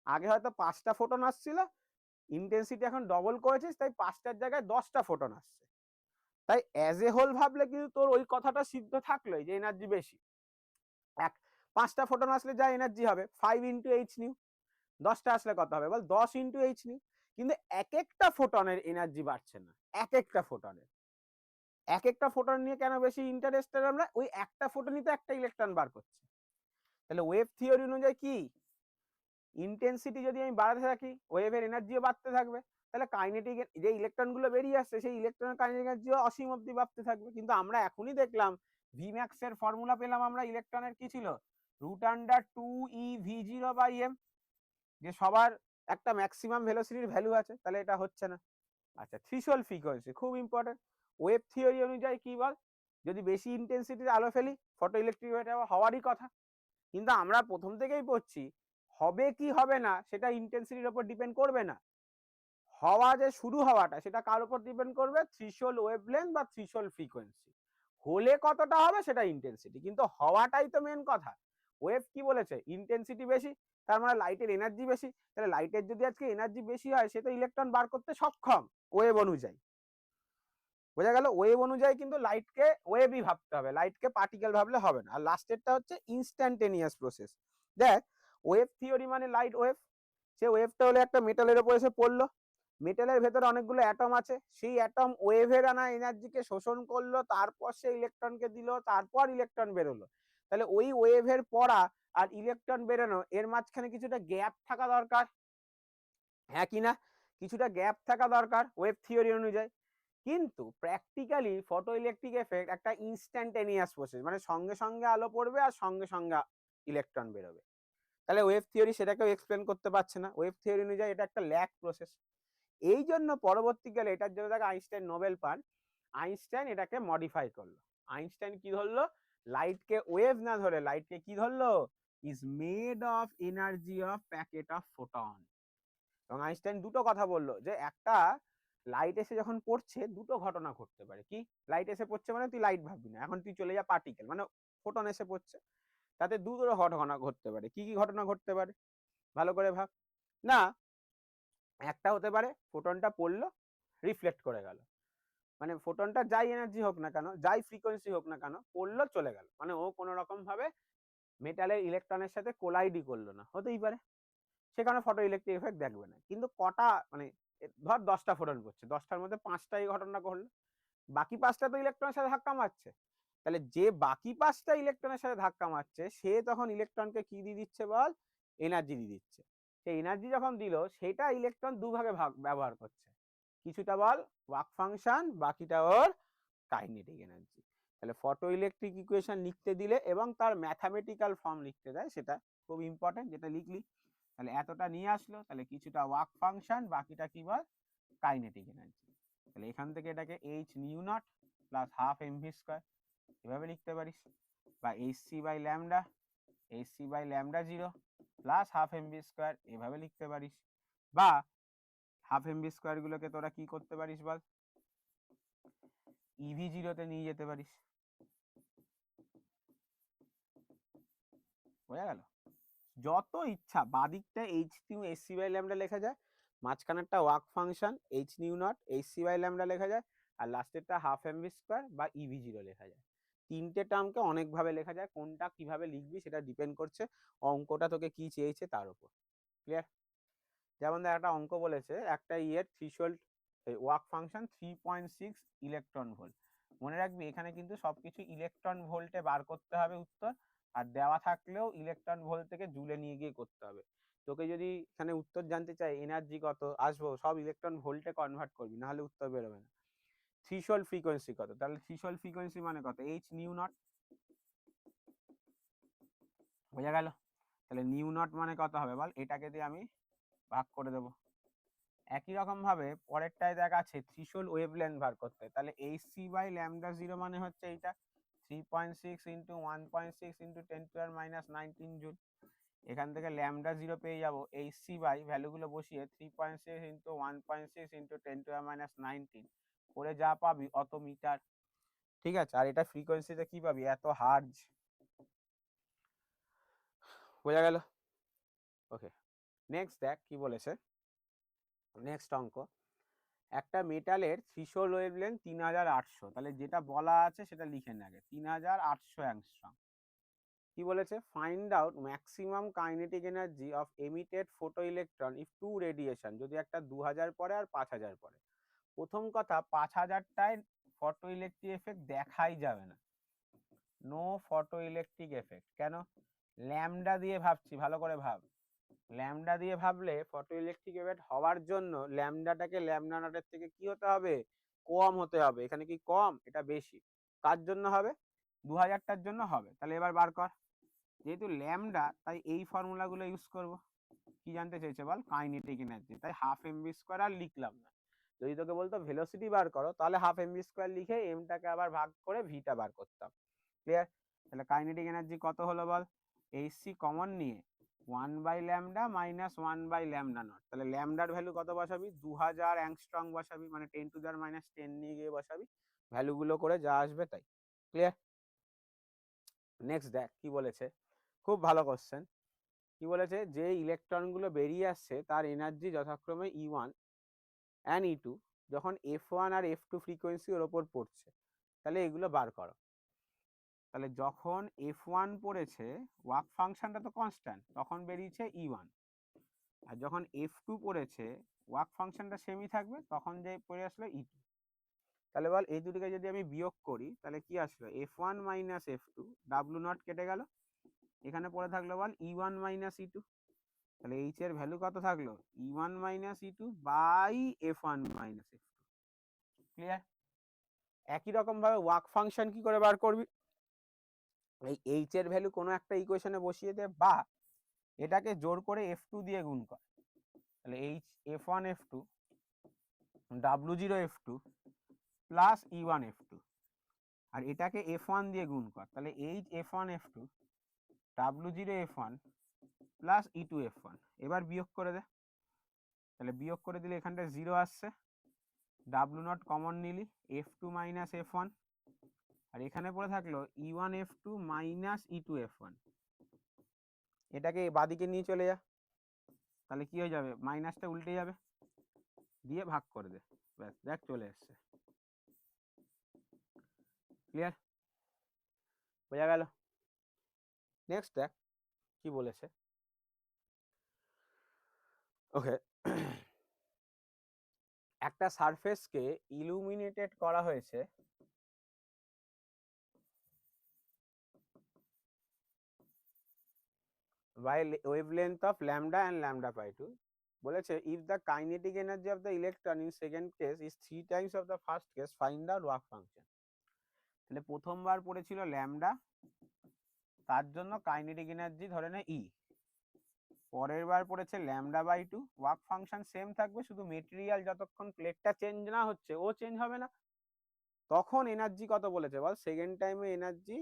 [SPEAKER 1] আগে হয়তো 5টা ফোটন আসছিল, ইন্টেন্সিটি এখন ডবল করেছিস, তাই 5টার জায়গায় 10টা ফোটন আসছে। তাই অ্যাজ এ হোল ভাবলে কিন্তু তোর ওই কথাটা সিদ্ধ থাকলোই যে এনার্জি বেশি। 5টা ফোটন আসলে যা এনার্জি হবে 5 ইন্টু এইচ নিউ, 10টা আসলে কত হবে বল, 10 ইন্টু এইচ নিউ। কিন্তু এক একটা ফোটনের এনার্জি বাড়ছে না, এক একটা ফোটনের। এক একটা ফোটন নিয়ে কেন বেশি ইন্টারেস্টেড আমরা, ওই একটা ফোটনই তো একটা ইলেকট্রন বার করছে। তাহলে ওয়েভ থিওরি অনুযায়ী কি, ইন্টেন্সিটি যদি আমি বাড়াতে থাকি, ওয়েভের এনার্জিও বাড়তে থাকবে, তাহলে কাইনেটিক যে ইলেকট্রনগুলো বেরিয়ে আসছে সেই ইলেকট্রনের কাইনেটিক এনার্জিও অসীম অবধি বাড়তে থাকবে। কিন্তু আমরা এখনই দেখলাম ভিম্যাক্স এর ফর্মুলা পেলাম আমরা, ইলেকট্রনের কি ছিল, √2eV0/m, যে সবার একটা ম্যাক্সিমাম ভেলোসিটির ভ্যালু আছে, তাহলে এটা হচ্ছে না। আচ্ছা, থ্রিশোল্ড ফ্রিকোয়েন্সি খুব ইম্পর্টেন্ট। ওয়েভ থিওরি অনুযায়ী কি বল, যদি বেশি ইন্টেন্সিটির আলো ফেলি ফটো ইলেকট্রিক হওয়ারই কথা, কিন্তু আমরা প্রথম থেকেই পড়ছি হবে কি হবে না সেটা ইন্টেন্সিটির উপর ডিপেন্ড করবে না। হওয়া যে শুরু হওয়াটা সেটা কার উপর ডিপেন্ড করবে, থ্রিশোল্ড ওয়েভলেন্থ বা থ্রিশোল্ড ফ্রিকোয়েন্সি। হলে কতটা হবে সেটা ইন্টেন্সিটি, কিন্তু হওয়াটাই তো মেন কথা। ওয়েভ কি বলেছে, ইন্টেন্সিটি বেশি, তার মানে লাইটের এনার্জি বেশি। তাহলে লাইটের যদি আজকে এনার্জি বেশি হয়, সে তো ইলেকট্রন বার করতে সক্ষম ওয়েভ অনুযায়ী, বোঝা গেল। ওয়েভ অনুযায়ী কিন্তু লাইটকে ওয়েভই ভাবতে হবে, লাইটকে পার্টিকেল ভাবলে হবে না। আর লাস্টেরটা হচ্ছে ইনস্ট্যান্টেনিয়াস প্রসেস। দেখ, ওয়েভ থিওরি মানে লাইট ওয়েভ, সে ওয়েভটা হলে একটা মেটালের উপর এসে পড়লো, মেটালের ভেতরে অনেকগুলো অ্যাটম আছে, সেই অ্যাটম ওয়েভের আনা এনার্জিকে শোষণ করলো, তারপর সে ইলেকট্রনকে দিল, তারপর ইলেকট্রন বেরোলো। তাহলে ওই ওয়েভের পড়া আর ইলেকট্রন বেরোনো এর মাঝখানে কিছুটা গ্যাপ থাকা দরকার, হ্যাঁ কি না, কিছুটা গ্যাপ থাকা দরকার ওয়েভ থিওরি অনুযায়ী। কিন্তু প্র্যাকটিক্যালি ফটো ইলেকট্রিক এফেক্ট একটা ইনস্ট্যান্টেনিয়াস প্রসেস, মানে সঙ্গে সঙ্গে আলো পড়বে আর সঙ্গে সঙ্গে ইলেকট্রন বেরোবে। তাহলে ওয়েভ থিওরি সেটাকেও এক্সপ্লেন করতে পারছে না, ওয়েভ থিওরি অনুযায়ী এটা একটা ল্যাগ প্রসেস। এই জন্য পরবর্তীকালে এটার জন্য তাকে আইনস্টাইন নোবেল পান। আইনস্টাইন এটাকে মডিফাই করলো। আইনস্টাইন কি ধরলো, লাইটকে ওয়েভ না ধরে লাইটকে কি ধরলো, is made of energy of packet of photon. এবং আইনস্টাইন দুটো কথা বললো, যে একটা লাইট এসে যখন পড়ছে দুটো ঘটনা ঘটতে পারে। কি, লাইট এসে পড়ছে মানে তুই লাইট ভাববি না, এখন তুই চলে যা পার্টিকেল মানে ফোটন এসে পড়ছে, তাতে দুটো ঘটনা ঘটতে পারে। কি কি ঘটনা ঘটতে পারে ভালো করে ভাব না। একটা হতে পারে ফোটনটা পড়লো, রিফ্লেক্ট করে গেল, মানে ফোটনটা যাই এনার্জি হোক না কেন, যাই ফ্রিকোয়েন্সি হোক না কেন, পড়লো চলে গেল, মানে ও কোনো রকম ভাবে মেটালের ইলেকট্রনের সাথে কোলাইডই করলো না, হতেই পারে, সেখানে ফটো ইলেকট্রিক এফেক্ট দেখবে না। কিন্তু কটা মানে ধর 10টা ফোটন পড়ছে, 10টার মধ্যে 5টা এই ঘটনা ঘটলো, বাকি 5টা তো ইলেকট্রনের সাথে ধাক্কা মারছে। তাহলে যে বাকি 5টা ইলেকট্রনের সাথে ধাক্কা মারছে সে তখন ইলেকট্রনকে কি দিয়ে দিচ্ছে বল, এনার্জি দিয়ে দিচ্ছে। সেই এনার্জি যখন দিল সেটা ইলেকট্রন দুভাগে ব্যবহার করছে, কিছুটা বল ওয়ার্ক ফাংশন, বাকিটা ওর কাইনেটিক এনার্জি। তাহলে ফটো ইলেকট্রিক ইকুয়েশন লিখতে দিলে এবং তার ম্যাথামেটিক্যাল ফর্ম লিখতে দেয়, সেটা খুব ইম্পর্টেন্ট, যেটা লিখলি। তাহলে এতটা নিয়ে আসলো, তাহলে কিছুটা ওয়ার্ক ফাংশন, বাকিটা কি বল, কাইনেটিক এনার্জি। তাহলে এখান থেকে এটাকে H nu not plus half MV square এভাবে লিখতে পারিস, বা H C by lambda 0 plus half MV square এভাবে লিখতে পারিস। বা হাফ এমভি স্কোয়ার গুলোকে তোরা কি করতে পারিস বল, ইভি জিরোতে নিয়ে যেতে পারিস। বোঝা গেল? যত ইচ্ছা বাদিকটা H nu SC by lambda লেখা যায়, মাঝখানেরটা work function H nu not HC by lambda লেখা যায়, আর লাস্টেরটা হাফ এমভি স্কোয়ার বা ইভি জিরো লেখা যায়। তিনটে টার্মকে অনেকভাবে লেখা যায়, কোনটা কিভাবে লিখবি সেটা ডিপেন্ড করছে অঙ্কটা তোকে কি চেয়েছে তার উপর। ক্লিয়ার? যেমন একটা অঙ্ক বলেছে একটা ইয়ের থ্রিশোল্ড ওয়ার্ক ফাংশন 3.6 ইলেকট্রন ভোল্ট। মনে রাখবি এখানে কিন্তু সবকিছু ইলেকট্রন ভোল্টে বার করতে হবে উত্তর, আর দেওয়া থাকলেও ইলেকট্রন ভোল্ট থেকে জুলে নিয়ে গিয়ে করতে হবে। তোকে যদি এখানে উত্তর জানতে চাই এনার্জি কত আসবো, সব ইলেকট্রন ভোল্টে কনভার্ট করবি, নাহলে উত্তর বেরোবে না। থ্রিশোল্ড ফ্রিকোয়েন্সি কত, তাহলে থ্রিশোল্ড ফ্রিকোয়েন্সি মানে কত, এইচ নিউ নট। বোঝা গেল? তাহলে নিউ নট মানে কত হবে বল, এটাকে দিয়ে আমি ভাগ করে দেবো। একই রকম ভাবে পরেরটায় দেখা আছে থ্রিশোল্ড ওয়েভলেন্থ বার করতে, তাহলে এইচসি বাই ল্যামডা জিরো মানে হচ্ছে এইটা 3.6 ইন্টু 1.6 ইন্টু 10⁻⁻19 জুল। এখান থেকে ল্যামডা জিরো পেয়ে যাবো এইচসি বাই ভ্যালুগুলো বসিয়ে 3.6 ইন্টু 1.6 ইন্টু 10⁻⁻19 করে যা পাবি অত মিটার। ঠিক আছে, আর এটা ফ্রিকোয়েন্সিতে কি পাবি, এত হার্জ। বোঝা গেল? ওকে, নেক্সট দেখ কি বলেছে। নেক্সট অঙ্ক, একটা মেটালের থ্রিশোল্ড ওয়েভলেন্থ 3800, তাহলে যেটা বলা আছে সেটা লিখে নে আগে, 3800 অ্যাংস্ট্রম। কি বলেছে, find out maximum kinetic energy of emitted photoelectron if two radiation, যদি একটা 2000 পরে আর 5000 পরে। প্রথম কথা, 5000টায় ফটো ইলেকট্রিক এফেক্ট দেখাই যাবে না, নো ফটো ইলেকট্রিক এফেক্ট। কেন? ল্যামডা দিয়ে ভাবছি, ভালো করে ভাব। ল্যামডা দিয়ে ভাবলে ফটো ইলেকট্রিক এফেক্ট হওয়ার জন্য ল্যামডাটাকে ল্যামডা নটের থেকে কি হতে হবে, কম হতে হবে। এখানে কি কম, এটা বেশি। কার জন্য হবে, 2000টার জন্য হবে। তাহলে এবার বার কর, যেহেতু ল্যামডা তাই এই ফর্মুলাগুলো ইউজ করব। কি জানতে চাইছে বল, কাইনেটিক এনার্জি, তাই হাফ এমভি স্কোয়ার আর লিখলাম না। যদি তোকে বলতো ভেলোসিটি বার করো, তাহলে হাফ এমভি স্কোয়ার লিখে এমটাকে আবার ভাগ করে ভিটা বার করতাম। ক্লিয়ার? তাহলে কাইনেটিক এনার্জি কত হলো বল, এইচসি কমন নিয়ে 1/λ মাইনাস 1/λ নট। তাহলে ল্যামডার ভ্যালু কত বসাবি, 2000 অ্যাংস্ট্রং বসাবি, মানে 10⁻⁻10 নিয়ে গিয়ে বসাবি, ভ্যালুগুলো করে যা আসবে তাই। ক্লিয়ার? নেক্সট দেখ কি বলেছে, খুব ভালো কোশ্চেন। কি বলেছে, যে ইলেকট্রনগুলো বেরিয়ে আসছে তার এনার্জি যথাক্রমে E1 অ্যান্ড E2 যখন F1 আর F2 ফ্রিকোয়েন্সি ওর ওপর পড়ছে, তাহলে এগুলো বার করো। তাহলে যখন F1 পড়েছে ওয়ার্ক ফাংশনটা তো কনস্ট্যান্ট, তখন বেরিয়েছে E1, আর যখন F2 পড়েছে ওয়ার্ক ফাংশনটা সেমই থাকবে, তখন যে পড়ে আসলো E2। তাহলে বল এই দুটোকে যদি আমি বিয়োগ করি তাহলে কি আসলো, F1 minus F2, W not কেটে গেল, এখানে পড়ে থাকলো বল E1 মাইনাস E2। তাহলে এইচ এর ভ্যালু কত থাকলো, E1 minus E2 by F1 minus F2। Clear? একই রকম ভাবে ওয়ার্ক ফাংশন কি করে বার করবি, এই এইচ এর ভ্যালু কোনো একটা ইকুয়েশনে বসিয়ে দে, বা এটাকে জোর করে F2 দিয়ে গুণ কর। তাহলে H F1 F2 W0 F2 plus E1 F2, আর এটাকে F1 দিয়ে গুণ কর, তাহলে H F1 F2 W0 F1 plus E2 F1। এবার বিয়োগ করে দে, তাহলে বিয়োগ করে দিলে এখানটা 0 আসছে, ডাব্লু নট কমন নিলি, F2 মাইনাস F1, আর এখানে পড়ে থাকলো E1 F2 minus E2 F1। এটাকে বাদিকে নিয়ে চলে যা, তাহলে কি হয়ে যাবে, মাইনাসটা উল্টে যাবে, দিয়ে ভাগ করে দে, ব্যাস দেখ চলে এসছে। ক্লিয়ার? বোঝা গেল? নেক্সট দেখ কি বলেছে। ওকে, একটা সারফেসকে ইলুমিনেটেড করা হয়েছে by wavelength of lambda and lambda by 2. বলেছে if the kinetic energy of the electron in second case is 3 times of the first case, find out work function. তাহলে প্রথমবার পড়েছিল ল্যামডা, তার জন্য কাইনেটিক এনার্জি ধরে নে E। পরের বার পড়েছে lambda by 2, work function same থাকবে, শুধু মেটেরিয়াল যতক্ষণ প্লেটটা চেঞ্জ না হচ্ছে ও চেঞ্জ হবে না। তখন এনার্জি কত বলেছে বল, সেকেন্ড টাইমে এনার্জি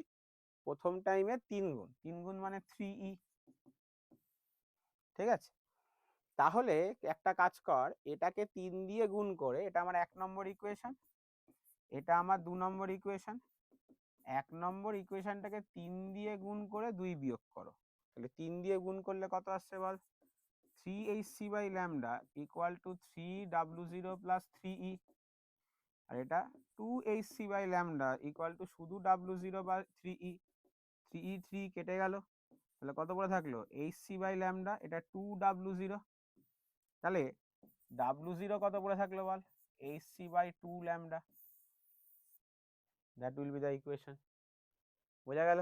[SPEAKER 1] প্রথম টাইমে 3 গুণ, 3 গুণ মানে 3E। ঠিক আছে, তাহলে একটা কাজ কর, এটাকে 3 দিয়ে গুণ করে, এটা আমার 1 নম্বর ইকুয়েশন, এটা আমার 2 নম্বর ইকুয়েশন। 1 নম্বর ইকুয়েশনটাকে 3 দিয়ে গুণ করে 2 বিয়োগ করো, তাহলে 3 দিয়ে গুণ করলে কত আসছে বল? 3hc by lambda equal to 3w0 plus 3e, আর এটা 2hc by lambda equal two শুধু w0 বা 3e, 3e 3 কেটে গেল, তাহলে কত পড়ে থাকলো? hc বাই ল্যামডা, এটা 2w0, তাহলে w0 কত পড়ে থাকলো বল? hc by 2 lambda, that will be the equation. বোঝা গেল?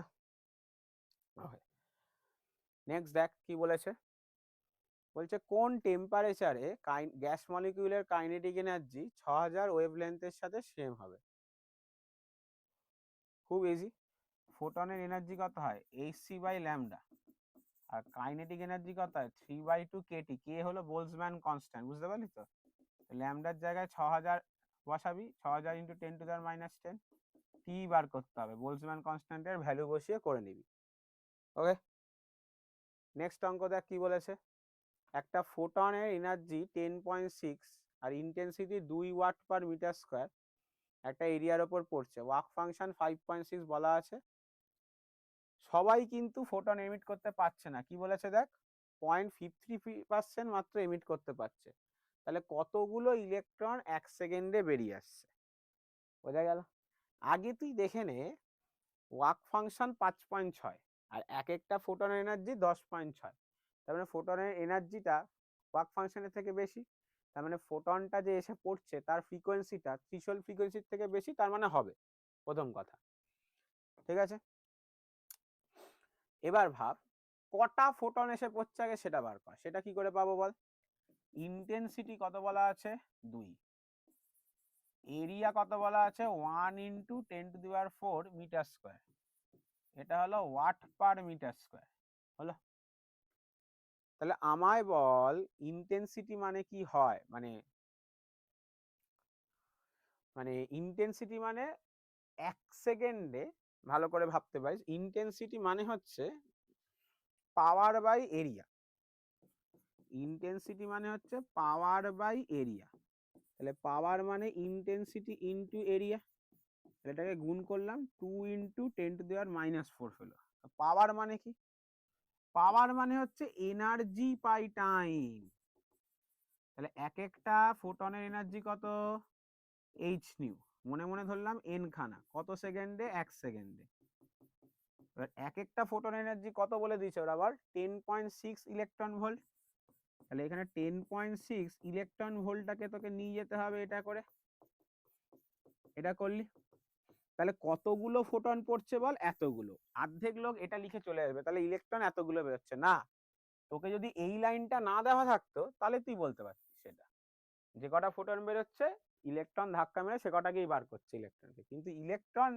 [SPEAKER 1] নেক্সট দেখ কি বলেছে, বলছে কোন টেম্পারেচারে গ্যাস মলিকিউলের কাইনেটিক এনার্জি 6000 ওয়েভলেন্থের সাথে সেম হবে? খুব ইজি, ফোটনের এনার্জি কত হয়? hc বাই ল্যামডা, আর কাইনেটিক এনার্জি কত হয়? 3/2 kT, কে হলো বোলজম্যান কনস্ট্যান্ট, বুঝতে পারলি তো? ল্যামডার জায়গায় 6000 বসাবি, 6000 × 10⁻10 টি বার করতে হবে, বোলজম্যান কনস্ট্যান্টের ভ্যালু বসিয়ে করে নিবি। ওকে, নেক্সট অঙ্ক দেখ কি বলেছে, একটা ফোটনের এনার্জি 10.6 আর intensity 2 watt per metre square একটা এরিয়ার ওপর পড়ছে, ওয়ার্ক ফাংশন 5.6 বলা আছে। সবাই কিন্তু ফোটন এমিট করতে পারছে না, কি বলেছে দেখ, 0.53% মাত্র এমিট করতে পারছে, তাহলে কতগুলো ইলেকট্রন 1 সেকেন্ডে বেরিয়ে আসছে? বোঝা গেল? আগে তুই দেখে নে, ওয়ার্ক ফাংশন 5.6 আর এক একটা ফোটনের এনার্জি 10.6, তার মানে ফোটনের এনার্জিটা ওয়ার্ক ফাংশনের থেকে বেশি, তার মানে ফোটনটা যে এসে পড়ছে তার ফ্রিকোয়েন্সিটা থ্রেশহোল্ড ফ্রিকোয়েন্সির থেকে বেশি, তার মানে হবে, প্রথম কথা। ঠিক আছে, এবার ভাব কটা ফোটন এসে পড়ছে আগে সেটা বার কর, সেটা কি করে পাবো বল? ইন্টেন্সিটি কত বলা আছে? 2, এরিয়া কত বলা আছে? 1 × 10⁴ মিটার স্কোয়ার, এটা হলো ওয়াট পার মিটার স্কোয়ার, হলো? তাহলে আমায় বল ইন্টেন্সিটি মানে কি হয়, মানে ইন্টেন্সিটি মানে 1 সেকেন্ডে, ভালো করে ভাবতে পারিস, ইন্টেন্সিটি মানে হচ্ছে পাওয়ার বাই এরিয়া, ইন্টেন্সিটি মানে হচ্ছে পাওয়ার বাই এরিয়া, তাহলে পাওয়ার মানে ইন্টেন্সিটি ইনটু এরিয়া, এটাকে গুণ করলাম, 2 × 10⁻⁴ হলো। পাওয়ার মানে কি? পাওয়ার মানে হচ্ছে এনার্জি বাই টাইম, তাহলে এক একটা ফোটনের এনার্জি কত? এইচ নিউ, মনে মনে ধরলাম এন খানা, কত সেকেন্ডে? 1 সেকেন্ডে। এবার এক একটা ফোটন এনার্জি কত বলে দিয়েছে ওরা আবার? 10.6 ইলেকট্রন ভোল্ট, তাহলে এখানে 10.6 ইলেকট্রন ভোল্টটাকে তোকে নিয়ে যেতে হবে এটা করে, এটা করলি, তাহলে কতগুলো ফোটন পড়ছে বল? এতগুলো। অর্ধেক লোক এটা লিখে চলে আসবে, তাহলে ইলেকট্রন এতগুলো বেরোচ্ছে না, তোকে যদি এই লাইনটা না দেওয়া থাকতো তাহলে তুই বলতে পারতিস সেটা, যে কটা ফোটন বেরোচ্ছে ইলেকট্রন ধাক্কা মেরে সে কটাকেই বার করছে ইলেকট্রনকে, কিন্তু ইলেকট্রন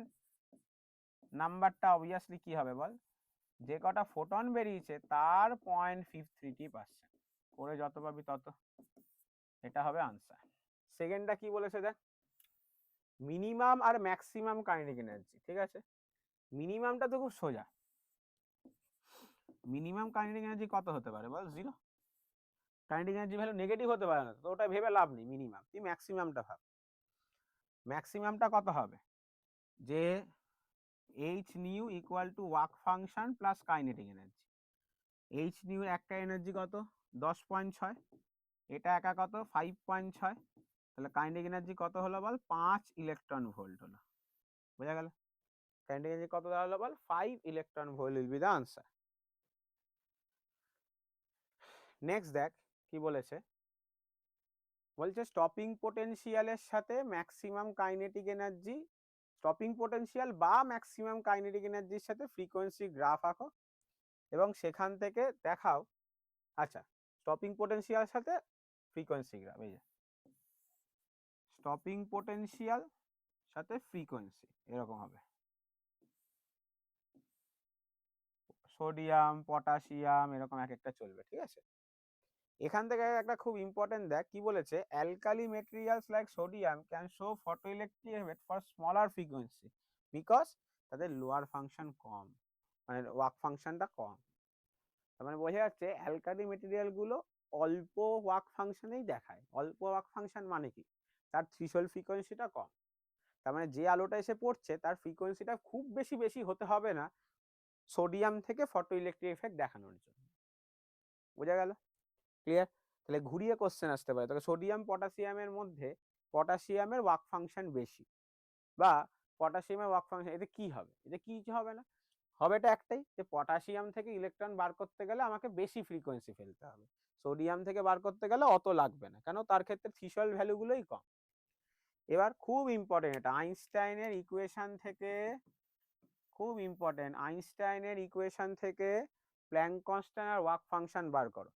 [SPEAKER 1] নাম্বারটা অবভিয়াসলি কি হবে বল? যে কটা ফোটন বেরিয়েছে তার 0.53%, করে যত পাবি তত, এটা হবে আনসার। সেকেন্ডটা কি বলেছে দেখ, মিনিমাম আর ম্যাক্সিমাম কাইনেটিক এনার্জি। ঠিক আছে, মিনিমামটা তো খুব সোজা, মিনিমাম কাইনেটিক এনার্জি কত হতে পারে বল? 0। কাইনেটিক এনার্জি ভ্যালু নেগেটিভ হতে পারে না, তো ওটা ভেবে লাভ নেই, মিনিমাম, তুই ম্যাক্সিমামটা ভাব। ম্যাক্সিমামটা কত হবে? যে H nu equal to work function plus kinetic energy, H new একটা এনার্জি কত? 10.6, এটা একা কত? 5.6, তাহলে কাইনেটিক এনার্জি কত হলো বল? 5 ইলেকট্রন ভোল্ট হলো। বোঝা গেল? কাইনেটিক এনার্জি কত দাঁড়ালো বল? 5 electron volt will be the answer. Next দেখ কি বলেছে, বলছে স্টপিং পোটেনশিয়ালের সাথে maximum kinetic energy, stopping potential বা ম্যাক্সিমাম কাইনেটিক এনার্জির সাথে ফ্রিকোয়েন্সি গ্রাফ আঁকো এবং সেখান থেকে দেখাও, আচ্ছা স্টপিং পোটেনশিয়াল সাথে ফ্রিকোয়েন্সি গ্রাফ, এই যে স্টপিং পোটেনশিয়াল সাথে ফ্রিকোয়েন্সি এরকম হবে, সোডিয়াম পটাশিয়াম এরকম এক একটা চলবে। ঠিক আছে, এখান থেকে একটা খুব ইম্পর্টেন্ট দেখ কি বলেছে, alkali materials like sodium can show photoelectric effect for smaller frequency because তাদের লোয়ার ফাংশন কম, মানে ওয়ার্ক ফাংশনটা কম, তার মানে বোঝা যাচ্ছে অ্যালকালি মেটেরিয়াল গুলো অল্প ওয়ার্ক ফাংশনেই দেখায়। অল্প ওয়ার্ক ফাংশন মানে কি? তার থ্রেশহোল্ড ফ্রিকোয়েন্সিটা কম, তার মানে যে আলোটা এসে পড়ছে তার ফ্রিকোয়েন্সিটা খুব বেশি হতে হবে না সোডিয়াম থেকে ফটো ইলেকট্রিক এফেক্ট দেখানোর জন্য। বোঝা গেল? ক্লিয়ার? তাহলে ঘুরিয়ে কোশ্চেন আসতে পারে, তাহলে সোডিয়াম পটাশিয়ামের মধ্যে পটাশিয়ামের ওয়ার্ক ফাংশন বেশি, বা পটাশিয়ামের ওয়ার্ক ফাংশন, এতে কি হবে? এতে কিছু হবে না, হবে এটা একটাই, যে পটাশিয়াম থেকে ইলেকট্রন বার করতে গেলে আমাকে বেশি ফ্রিকোয়েন্সি ফেলতে হবে, সোডিয়াম থেকে বার করতে গেলে অত লাগবে না, কেন তার ক্ষেত্রে থ্রেশহোল্ড ভ্যালুগুলোই কম। এবার খুব ইম্পর্টেন্ট, এটা আইনস্টাইনের ইকুয়েশন থেকে, খুব ইম্পর্টেন্ট, আইনস্টাইনের ইকুয়েশন থেকে প্ল্যাঙ্ক কনস্ট্যান্ট আর ওয়ার্ক ফাংশন বার করো।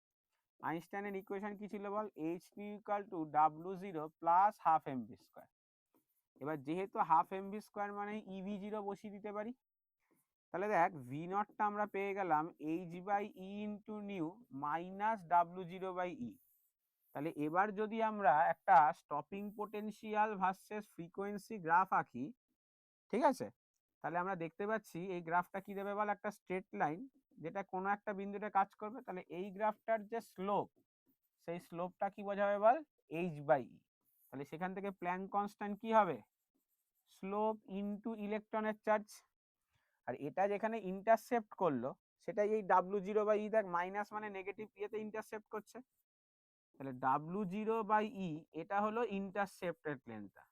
[SPEAKER 1] আইনস্টাইনের ইকুয়েশন কি ছিল বল? h nu equal to w0 plus half mv square. এবার যেহেতু হাফ mv স্কয়ার মানে ev0 বসিয়ে দিতে পারি, তাহলে দেখ ভি নটটা আমরা পেয়ে গেলাম h/e into new minus w0/e। তাহলে এবার যদি আমরা একটা stopping potential versus frequency graph আঁকি, ঠিক আছে, তাহলে আমরা দেখতে পাচ্ছি এই গ্রাফটা কি দেবে বল? একটা স্ট্রেট লাইন যেটা কোনো একটা বিন্দুতে কাজ করবে, তাহলে এই গ্রাফটার যে স্লোপ, সেই স্লোপটা কি বোঝাবে বল? h/e। তাহলে সেখান থেকে প্ল্যাঙ্ক কনস্ট্যান্ট কি হবে? স্লোপ ইনটু ইলেকট্রনের চার্জ। আর এটা যেখানে ইন্টারসেপ্ট করলো সেটা এই w0/e, দেখ মাইনাস মানে নেগেটিভ ইয়েতে ইন্টারসেপ্ট করছে, তাহলে w0/e এটা হলো ইন্টারসেপ্টেড লেন্থটা।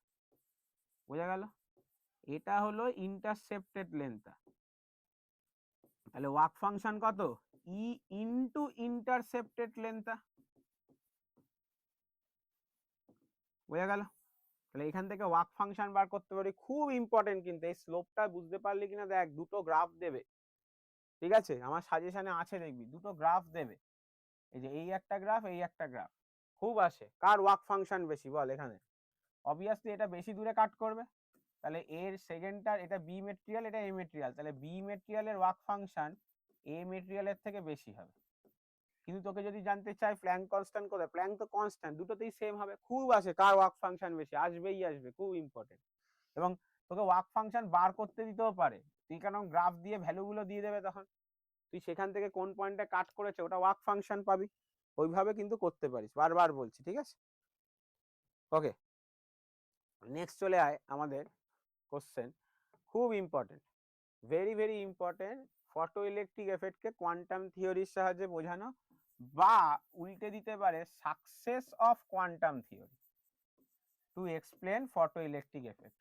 [SPEAKER 1] বোঝা গেল? এটা হলো ইন্টারসেপ্টেড লেন্থটা। তাহলে ওয়ার্ক ফাংশন কত? ই ইনটু ইন্টারসেপ্টেড লেন্থটা। বোঝা গেল? তাহলে এখান থেকে ওয়ার্ক ফাংশন বার করতে পারি, খুব ইম্পর্টেন্ট কিন্তু এই স্লোপটা বুঝতে পারলি কিনা দেখ, দুটো গ্রাফ দেবে, ঠিক আছে, আমার সাজেশনে আছে দেখবি, দুটো গ্রাফ দেবে, এই যে এই একটা গ্রাফ, এই একটা গ্রাফ, খুব আসে কার ওয়ার্ক ফাংশন বেশি বল? এখানে অবভিয়াসলি এটা বেশি দূরে কাট করবে, তাহলে এর সেকেন্ডটার, এটা বি মেটেরিয়াল, এটা এ মেটেরিয়াল, তাহলে বি মেটেরিয়ালের ওয়ার্ক ফাংশন এ মেটেরিয়ালের থেকে বেশি হবে। কিন্তু তোকে যদি জানতে চাই প্ল্যাঙ্ক কনস্ট্যান্ট কোথায়, প্ল্যাঙ্ক তো কনস্ট্যান্ট, দুটোতেই সেম হবে, খুব আসে কার ওয়ার্ক ফাংশন বেশি, আসবেই আসবে, খুব ইম্পর্টেন্ট। এবং তোকে ওয়ার্ক ফাংশন বার করতে দিতেও পারে, তুই কেন গ্রাফ দিয়ে ভ্যালুগুলো দিয়ে দেবে, তখন তুই সেখান থেকে কোন পয়েন্টে কাট করেছে ওটা ওয়ার্ক ফাংশন পাবি, ওইভাবে কিন্তু করতে পারিস, বারবার বলছি, ঠিক আছে? ওকে, নেক্সট চলে আয় আমাদের কোশ্চেন, খুব important, very important, photo electric এফেক্টকে কোয়ান্টাম থিওরির সাহায্যে বোঝানো, বা উল্টে দিতে পারে success of quantum theory to explain photo electric effect.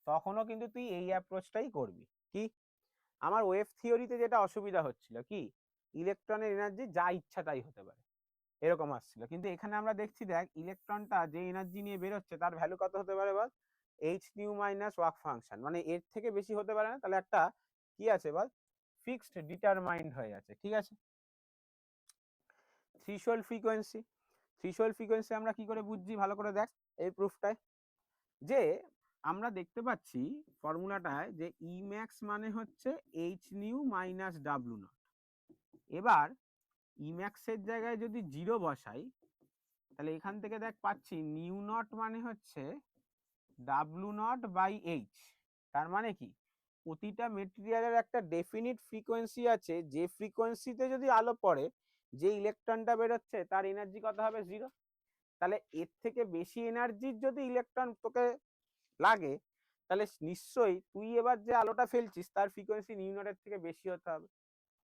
[SPEAKER 1] তখনও কিন্তু তুই এই অ্যাপ্রোচটাই করবি। কি? আমার ওয়েভ থিওরিতে যেটা অসুবিধা হচ্ছিল কি, ইলেকট্রনের এনার্জি যা ইচ্ছা তাই হতে পারে, এরকম আসছিল, কিন্তু এখানে আমরা দেখছি দেখ ইলেকট্রনটা যে এনার্জি নিয়ে বেরোচ্ছে তার ভ্যালু কত হতে পারে বল? H nu minus work function, মানে এর থেকে বেশি হতে পারে না, তাহলে একটা কি আছে বল? ফিক্সড ডিটারমাইন্ড হয়ে আছে, ঠিক আছে? থ্রেশহোল্ড ফ্রিকোয়েন্সি, থ্রেশহোল্ড ফ্রিকোয়েন্সি আমরা কি করে বুঝছি ভালো করে দেখ এই প্রুফটায়, যে আমরা দেখতে পাচ্ছি ফর্মুলাটায় যে ই ম্যাক্স মানে হচ্ছে H nu minus W not. এবার ই ম্যাক্সের জায়গায় যদি 0 বসাই, তাহলে এখান থেকে দেখ পাচ্ছি নিউ নট মানে হচ্ছে w0/h। তার মানে কি, প্রতিটা মেটেরিয়ালের একটা ডেফিনিট ফ্রিকোয়েন্সি আছে, যে ফ্রিকোয়েন্সিতে যদি আলো পড়ে, যে ইলেকট্রনটা বেরোচ্ছে তার এনার্জি কত হবে? 0। তাহলে এর থেকে বেশি এনার্জির যদি ইলেকট্রন তোকে লাগে, তাহলে নিশ্চয়ই তুই এবার যে আলোটা ফেলছিস তার ফ্রিকোয়েন্সি নিউ নটের থেকে বেশি হতে হবে।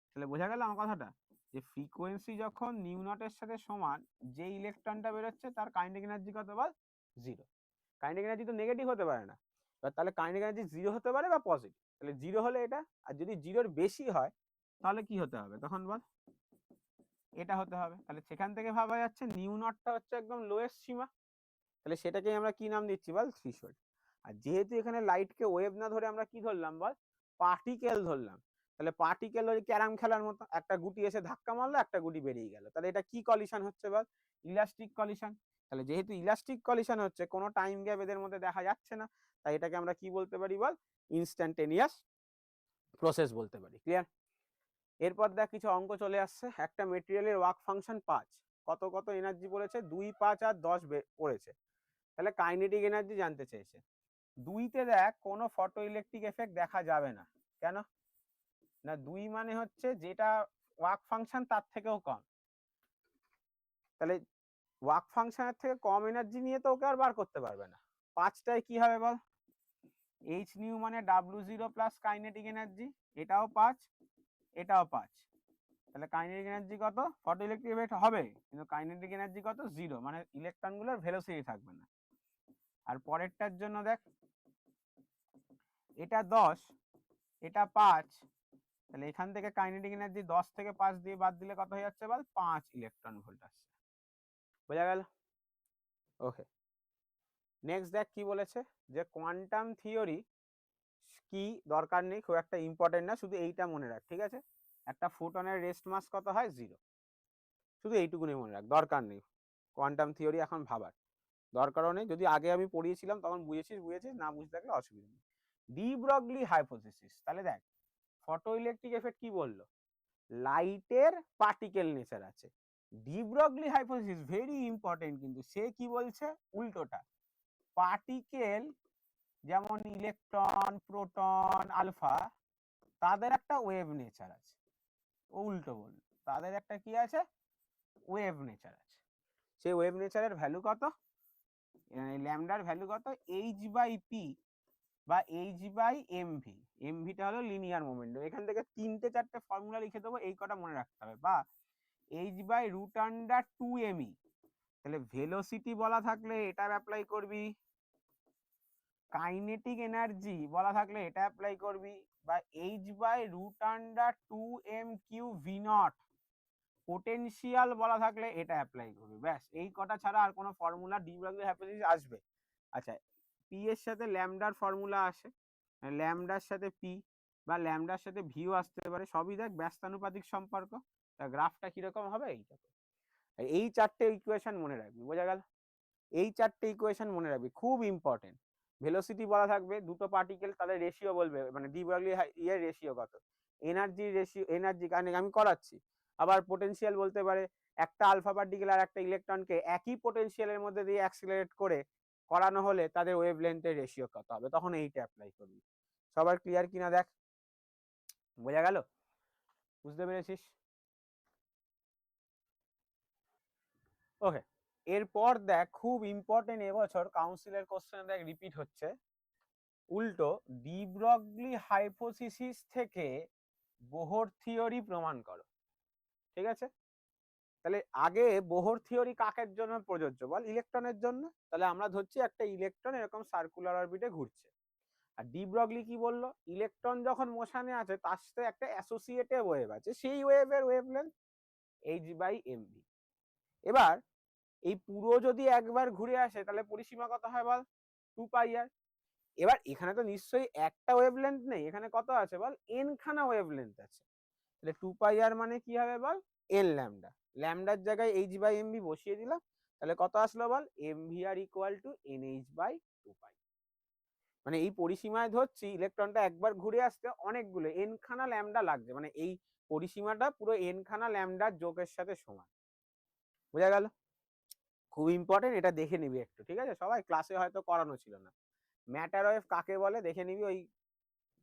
[SPEAKER 1] তাহলে বোঝা গেল আমার কথাটা, যে ফ্রিকোয়েন্সি যখন নিউ নটের সাথে সমান, যে ইলেকট্রনটা বেরোচ্ছে তার কাইনেটিক এনার্জি কত বল? 0। কাইনেটিক এনার্জি তো নেগেটিভ হতে পারে না, তাহলে কাইনেটিক এনার্জি 0 হতে পারে বা পজিটিভ, তাহলে 0 হলে এটা, আর যদি 0-র বেশি হয় তাহলে কি হতে হবে তখন বল? এটা হতে হবে। তাহলে সেখান থেকে ভাবা যাচ্ছে নিউ নটটা হচ্ছে একদম লোয়েস্ট সীমা, তাহলে সেটাকে আমরা কি নাম দিচ্ছি বল? থ্রেশহোল্ড। আর যেহেতু এখানে লাইটকে ওয়েভ না ধরে আমরা কি ধরলাম বল? পার্টিকেল ধরলাম। তাহলে পার্টিকেল ওই ক্যারাম খেলার মতো, একটা গুটি এসে ধাক্কা মারলো, একটা গুটি বেরিয়ে গেল, তাহলে এটা কি কলিশন হচ্ছে বল? Elastic collision. তাহলে যেহেতু ইলাস্টিক কলিশন হচ্ছে, কোনো টাইম গ্যাপ এদের মধ্যে দেখা যাচ্ছে না, তাই এটাকে আমরা কি বলতে পারি বল? ইনস্ট্যান্টেনিয়াস প্রসেস বলতে পারি। ক্লিয়ার? এরপর দেখ কিছু অঙ্ক চলে আসছে, একটা মেটেরিয়ালের ওয়ার্ক ফাংশন 5, কত কত এনার্জি পড়েছে? 2, 5 আর 10 পড়েছে, তাহলে কাইনেটিক এনার্জি জানতে চেয়েছে। 2তে দেখ কোনো ফটো ইলেকট্রিক এফেক্ট দেখা যাবে না, কেন না? 2 মানে হচ্ছে যেটা ওয়ার্ক ফাংশন তার থেকেও কম, তাহলে ওয়ার্ক ফাংশনের থেকে কম এনার্জি নিয়ে তো ওকে আর বার করতে পারবে না। 5টায় কি হবে বল? এইচ নিউ মানে W0 প্লাস কাইনেটিক এনার্জি, এটাও 5 এটাও 5, তাহলে কাইনেটিক এনার্জি কত? ফটোইলেকট্রিক এফেক্ট হবে কিন্তু কাইনেটিক এনার্জি কত? 0, মানে ইলেকট্রনগুলোর ভেলোসিটি থাকবে না। আর পরেরটার জন্য দেখ, এটা 10 এটা 5, তাহলে এখান থেকে কাইনেটিক এনার্জি 10 থেকে 5 দিয়ে বাদ দিলে কত হয়ে যাচ্ছে বল? 5 ইলেকট্রন ভোল্ট আসছে। বোঝা গেল? ওকে, নেক্সট দেখ কি বলেছে, যে কোয়ান্টাম থিওরি কি দরকার নেই, খুব একটা ইম্পর্টেন্ট না, শুধু এইটা মনে রাখ, ঠিক আছে? একটা ফোটনের রেস্ট মাস কত হয়? 0, শুধু এইটুকুনি মনে রাখ, দরকার নেই কোয়ান্টাম থিওরি এখন ভাবার দরকারও নেই। যদি আগে আমি পড়িয়েছিলাম তখন বুঝেছিস, না বুঝতে থাকলে অসুবিধা নেই। ডি ব্রগলি হাইপোথিসিস, তাহলে দেখ ফটো ইলেকট্রিক এফেক্ট কি বললো? লাইটের পার্টিকেল নেচার আছে। De Broglie hypothesis very important, কিন্তু সে কি বলছে? উল্টোটা, পার্টিকেল যেমন ইলেকট্রন, প্রোটন, আলফা, তাদের একটা ওয়েভ নেচার আছে। ও উল্টো বলল, তাদের একটা কি আছে? ওয়েভ নেচার আছে। সেই ওয়েভ নেচারের ভ্যালু কত? ল্যামডার ভ্যালু কত? h/p বা h/mv। mvটা হলো লিনিয়ার মোমেন্টাম। এখান থেকে 3-4টে ফর্মুলা লিখে দেবো, এই কটা মনে রাখতে হবে। বা h/√2me, তাহলে ভেলোসিটি বলা থাকলে এটা অ্যাপ্লাই করবি, কাইনেটিক এনার্জি বলা থাকলে এটা অ্যাপ্লাই করবি, বা h/√2m3v0 পোটেনশিয়াল বলা থাকলে এটা অ্যাপ্লাই করবি। ব্যাস, এই কটা ছাড়া আর কোনো ফর্মুলা ডি ব্রগলি হাইপোথিসিস আসবে? আচ্ছা, পি এর সাথে ল্যামডার ফর্মুলা আসে, ল্যামডার সাথে পি বা ল্যামডার সাথে ভিও আসতে পারে, সবই দেখ ব্যস্তানুপাতিক সম্পর্ক। গ্রাফটা কিরকম হবে? এইটা, এই 4টে ইকুয়েশন মনে রাখবি। বোঝা গেল? এই 4টে ইকুয়েশন মনে রাখবি, খুব ইম্পর্টেন্ট। ভেলোসিটি বলা থাকবে, দুটো পার্টিকেল, তাদের রেশিও বলবে, মানে ডি ব্রগলি ইয়ের রেশিও কত, এনার্জি রেশিও, এনার্জি কারণে আমি করাচ্ছি। আবার পোটেনশিয়াল বলতে পারে, একটা আলফা পার্টিকেল আর একটা ইলেকট্রনকে একই পোটেনশিয়ালের মধ্যে দিয়ে অ্যাক্সিলারেট করে করানো হলে তাদের ওয়েভ লেন্থের রেশিও কত হবে, তখন এইটা অ্যাপ্লাই করবি। সবার ক্লিয়ার কিনা দেখ? বোঝা গেল? বুঝতে পেরেছিস? ওকে, এরপর দেখ খুব ইম্পর্টেন্ট, এবছর কাউন্সিলের কোশ্চেন দেখ রিপিট হচ্ছে, উল্টো ডি ব্রগলি হাইপোথিসিস থেকে বোহর থিওরি প্রমাণ করো। ঠিক আছে, তাহলে আগে বোহর থিওরি কাকের জন্য প্রযোজ্য বল? ইলেকট্রনের জন্য। তাহলে আমরা ধরছি একটা ইলেকট্রন এরকম সার্কুলার অরবিটে ঘুরছে, আর ডি ব্রগলি কি বললো? ইলেকট্রন যখন মোশনে আছে তার সাথে একটা অ্যাসোসিয়েটেড ওয়েভ আছে, সেই ওয়েভের ওয়েভলেন্থ h/mv। এবার এই পুরো যদি একবার ঘুরে আসে তাহলে পরিসীমা কত হয় বল? 2πr। এবার এখানে তো নিশ্চয়ই একটা ওয়েভলেন্থ নেই, এখানে কত আছে বল? n খানা ওয়েভলেন্থ আছে। তাহলে 2πr মানে কি হবে বল? n lambda. ল্যামডার জায়গায় h/mv বসিয়ে দিলাম, তাহলে কত আসলো বল? mvr = nh/2π। মানে এই পরিসীমায় ধরছি ইলেকট্রনটা একবার ঘুরে আসতে অনেকগুলো n খানা ল্যামডা লাগছে, মানে এই পরিসীমাটা পুরো n খানা ল্যামডার যোগের সাথে সমান। বোঝা গেল? খুব ইম্পর্টেন্ট, এটা দেখে নিবি একটু, ঠিক আছে? সবাই ক্লাসে হয়তো করানো ছিল না। ম্যাটার ওয়েভ কাকে বলে দেখে নিবি, ওই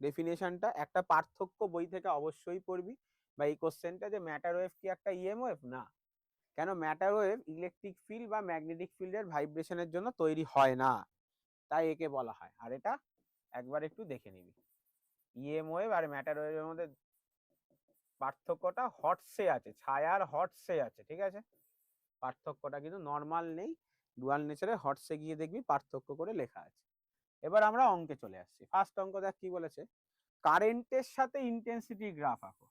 [SPEAKER 1] ডেফিনেশনটা। একটা পার্থক্য বই থেকে অবশ্যই পড়বি, বা এই কোশ্চেনটা, যে ম্যাটার ওয়েভ কি একটা ইএম ওয়েভ? না। কেন? ম্যাটার ওয়েভ ইলেকট্রিক ফিল্ড বা ম্যাগনেটিক ফিল্ডের ভাইব্রেশনের জন্য তৈরি হয় না, তাই একে বলা হয়। আর এটা একবার একটু দেখে নিবি, ইএম ওয়েভ আর ম্যাটার ওয়েভের মধ্যে পার্থক্যটা হর্টসে আছে, ছায়ার হর্টসে আছে, ঠিক আছে? পার্থক্যটা কিন্তু নর্মাল নেই, ডুয়াল নেচারে হর্টসে গিয়ে দেখবি পার্থক্য করে লেখা আছে। এবার আমরা অঙ্কে চলে আসছি। ফার্স্ট অঙ্ক দেখ কি বলেছে, কারেন্টের সাথে ইন্টেন্সিটি গ্রাফ আঁকো।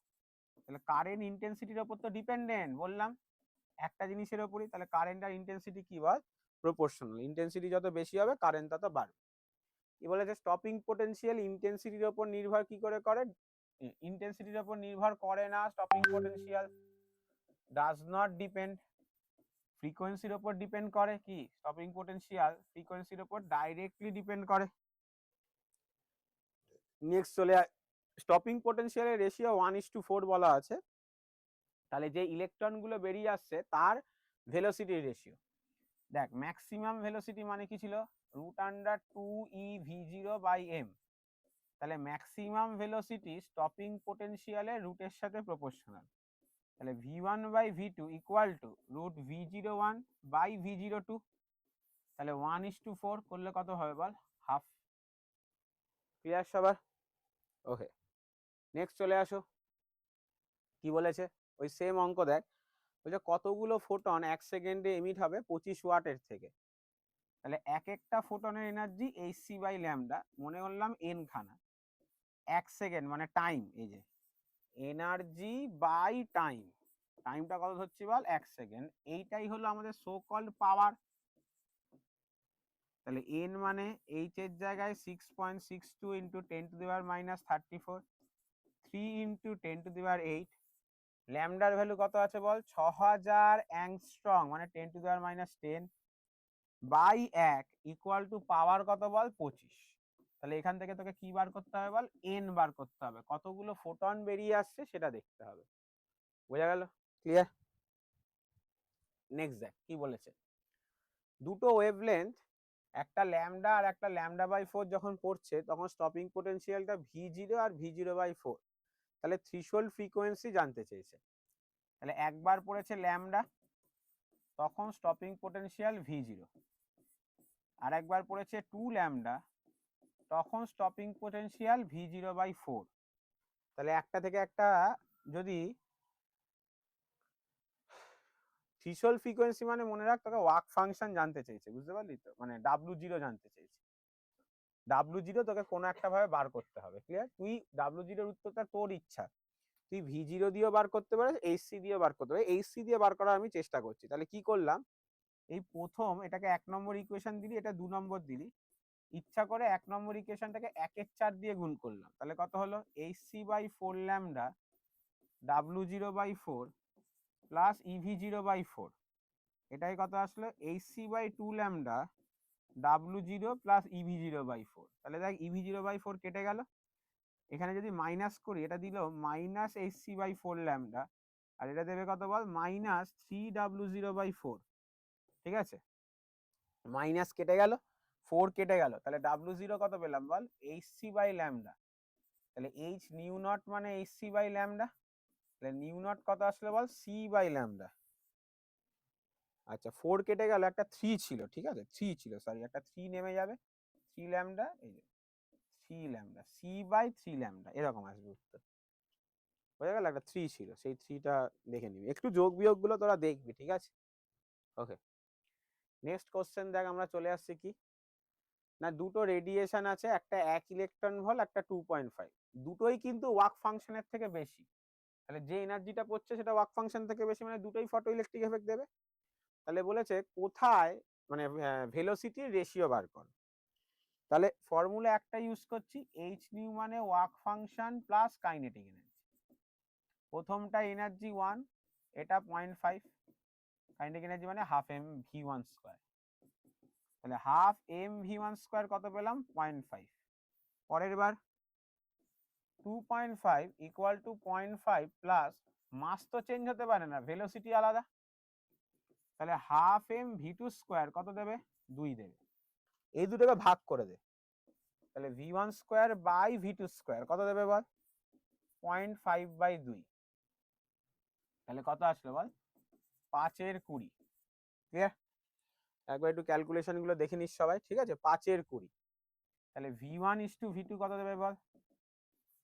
[SPEAKER 1] তাহলে কারেন্ট ইন্টেন্সিটির উপর তো ডিপেন্ডেন্ট বললাম একটা জিনিসের উপরই, তাহলে কারেন্ট আর ইন্টেন্সিটি কি বল? প্রপোর্শনাল। ইন্টেন্সিটি যত বেশি হবে কারেন্ট তত বাড়বে। কি বলেছে? স্টপিং পোটেনশিয়াল ইন্টেন্সিটির উপর নির্ভর কি করে করে? ইন্টেন্সিটির উপর নির্ভর করে না। Stopping potential does not depend, ফ্রিকোয়েন্সির উপর ডিপেন্ড করে। কি? স্টপিং পোটেনশিয়াল ফ্রিকোয়েন্সির উপর ডাইরেক্টলি ডিপেন্ড করে। নেক্সট চলে স্টপিং পোটেনশিয়ালের রেশিও 1:4 বলা আছে, তাহলে যে ইলেকট্রন গুলো বেরিয়ে আসছে তার ভেলোসিটির রেশিও। দেখ ম্যাক্সিমাম ভেলোসিটি মানে কি ছিল? √2ev0/m। তাহলে ম্যাক্সিমাম ভেলোসিটি স্টপিং পোটেনশিয়ালের রুটের সাথে প্রপোর্শনাল। তাহলে v1/v2 = √v01/v02। তাহলে 1:4 করলে কত হবে বল? হাফ। ক্লিয়ার সবার? ওকে, নেক্সট চলে আসো। কি বলেছে? ওই সেম অঙ্ক দেখ, বলছে কতগুলো ফোটন 1 সেকেন্ডে এমিট হবে 25 ওয়াটের থেকে। তাহলে এক একটা ফোটনের এনার্জি hc বাই ল্যামডা, মনে করলাম n খানা, 1 সেকেন্ড মানে টাইম, এই যে এনার্জি বাই টাইম, টাইমটা কত ধরছি বল 1 সেকেন্ড, এইটাই হলো আমাদের সো কল্ড পাওয়ার। তাহলে n মানে h এর জায়গায় 6.62 into 10 to the power minus 34, 3 into 10 to the power 8, ল্যামডার ভ্যালু কত আছে বল 6000 অ্যাংস্ট্রং মানে 10 to the power minus 10 by 1 equal to power কত বল 25। তাহলে এখান থেকে তোকে কি বার করতে হবে বল n বার করতে হবে, কতগুলো ফোটন বেরিয়ে আসছে সেটা দেখতে হবে। বোঝা গেল? ক্লিয়ার? নেক্সট দেখ কি বলেছে, দুটো ওয়েভলেন্থ একটা ল্যামডা আর একটা ল্যামডা বাই 4 যখন পড়ছে তখন স্টপিং পোটেনশিয়ালটা v0 আর v0/4, তাহলে থ্রেশহোল্ড ফ্রিকোয়েন্সি জানতে চেয়েছে। তাহলে একবার পড়েছে ল্যামডা, তখন স্টপিং পোটেনশিয়াল v0, আর একবার পড়েছে 2 ল্যামডা, তখন স্টপিং পোটেনশিয়াল v0/4। তাহলে একটা থেকে একটা যদি থ্রেশহোল্ড ফ্রিকোয়েন্সি মানে মনে রাখ তোকে ওয়ার্ক ফাংশন জানতে চেয়েছে, বুঝতে পারলি তো, মানে w0 জানতে চেয়েছে। w0 তোকে কোনো একটা ভাবে বার করতে হবে। ক্লিয়ার? তুই w0 এর উত্তরটা তোর ইচ্ছা, তুই v0 দিয়েও বার করতে পারিস, hc দিয়েও বার করতে পারিস, hc দিয়ে বার করার আমি চেষ্টা করছি। তাহলে কি করলাম, এই প্রথম এটাকে 1 নম্বর ইকুয়েশন দিলি, এটা 2 নম্বর দিলি, ইচ্ছা করে 1 নম্বর ইকুয়েশনটাকে 1/4 দিয়ে গুণ করলাম। তাহলে কত হলো hc/4 lambda w0/4 plus ev0/4, এটাই কত আসলো hc/2 lambda w0 plus ev0/4। তাহলে দেখ ev0/4 কেটে গেল, এখানে যদি মাইনাস করি এটা দিল মাইনাস hc/4 ল্যামডা, আর এটা দেবে কত বল মাইনাস 3w0/4। ঠিক আছে, মাইনাস কেটে গেল, 4 কেটে গেল, তাহলে w0 কত পেলাম বল hc বাই ল্যামডা। তাহলে h নিউ নট মানে hc বাই ল্যামডা, তাহলে নিউ নট কত আসলো বল c বাই ল্যামডা। আচ্ছা 4 কেটে গেল, একটা 3 ছিল, ঠিক আছে 3 ছিল, সরি একটা 3 নেমে যাবে, 3 ল্যামডা, এই যে 3 ল্যামডা c বাই 3 ল্যামডা, এরকম আসবে উত্তর। বোঝা গেল? একটা 3 ছিল, সেই 3টা দেখে নিবি, একটু যোগ বিয়োগ গুলো তোরা দেখবি, ঠিক আছে? ওকে, নেক্সট কোশ্চেন দেখ, আমরা চলে আসছি কি না, দুটো রেডিয়েশন আছে, একটা 1 ইলেকট্রন ভোল্ট, একটা 2.5, দুটোই কিন্তু ওয়ার্ক ফাংশনের থেকে বেশি। তাহলে যে এনার্জিটা পড়ছে সেটা ওয়ার্ক ফাংশন থেকে বেশি, মানে দুটোই ফটো ইলেকট্রিক এফেক্ট দেবে। তাহলে বলেছে কোথায় মানে ভেলোসিটির রেশিও বার কর। তাহলে ফর্মুলা একটা ইউজ করছি, h নিউ মানে work function plus kinetic energy. প্রথমটা এনার্জি 1, এটা 0.5, কাইনেটিক এনার্জি মানে half M V one square. তাহলে half M V one square কত পেলাম 0.5। পরের বার 2.5 ইকুয়াল টু 0.5 প্লাস, মাস তো চেঞ্জ হতে পারে না, ভেলোসিটি আলাদা, তাহলে half M V two square কত দেবে 2 দেবে, এই দুটোকে ভাগ করে দে, তাহলে V one square by V two square কত দেবে বল 0.5/2, তাহলে কত আসলো বল 5/20। ক্লিয়ার? একবার একটু ক্যালকুলেশন গুলো দেখে নিস সবাই, ঠিক আছে 5/20, তাহলে v1:v2 কত দেবে বল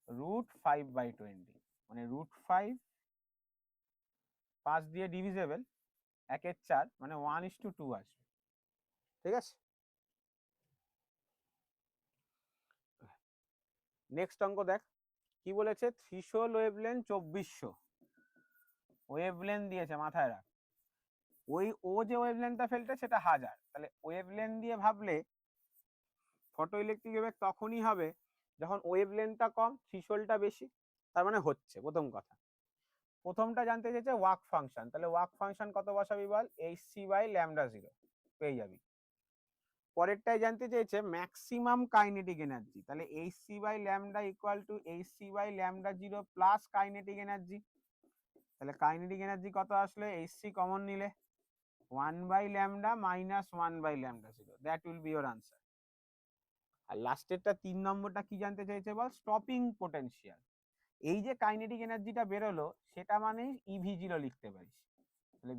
[SPEAKER 1] √5/20, মানে √5 5 দিয়ে ডিভিজেবল 1/4 মানে 1:2 আসবে। ঠিক আছে, নেক্সট অঙ্ক দেখ কি বলেছে, থ্রেশহোল্ড ওয়েভলেন্থ 2400, ওয়েভলেন্থ দিয়েছে মাথায় রাখ, ওই ও যে ওয়েভলেন্থটা ফেলতে সেটা 1000, তাহলে ওয়েভলেন্থ দিয়ে ভাবলে ফটো ইলেকট্রিক এফেক্ট তখনই হবে যখন ওয়েভলেন্থটা কম থ্রেশহোল্ডটা বেশি, তার মানে হচ্ছে। প্রথম কথা, প্রথমটা জানতে চেয়েছে ওয়ার্ক ফাংশন, তাহলে ওয়ার্ক ফাংশন কত বসাবি বল hc/λ0 পেয়ে যাবি। পরেরটাই জানতে চেয়েছে ম্যাক্সিমাম কাইনেটিক এনার্জি, তাহলে hc/λ equal to hc/λ0 plus kinetic energy. তাহলে কাইনেটিক এনার্জি কত আসলে hc কমন নিলে 1/λ minus 1/λ0, that will be your answer. আর লাস্টেরটা 3 নম্বরটা কি জানতে চাইছে বল স্টপিং পোটেনশিয়াল, এই যে কাইনেটিক এনার্জিটা বেরোলো সেটা মানে ইভি0 লিখতে পারিস। তাহলে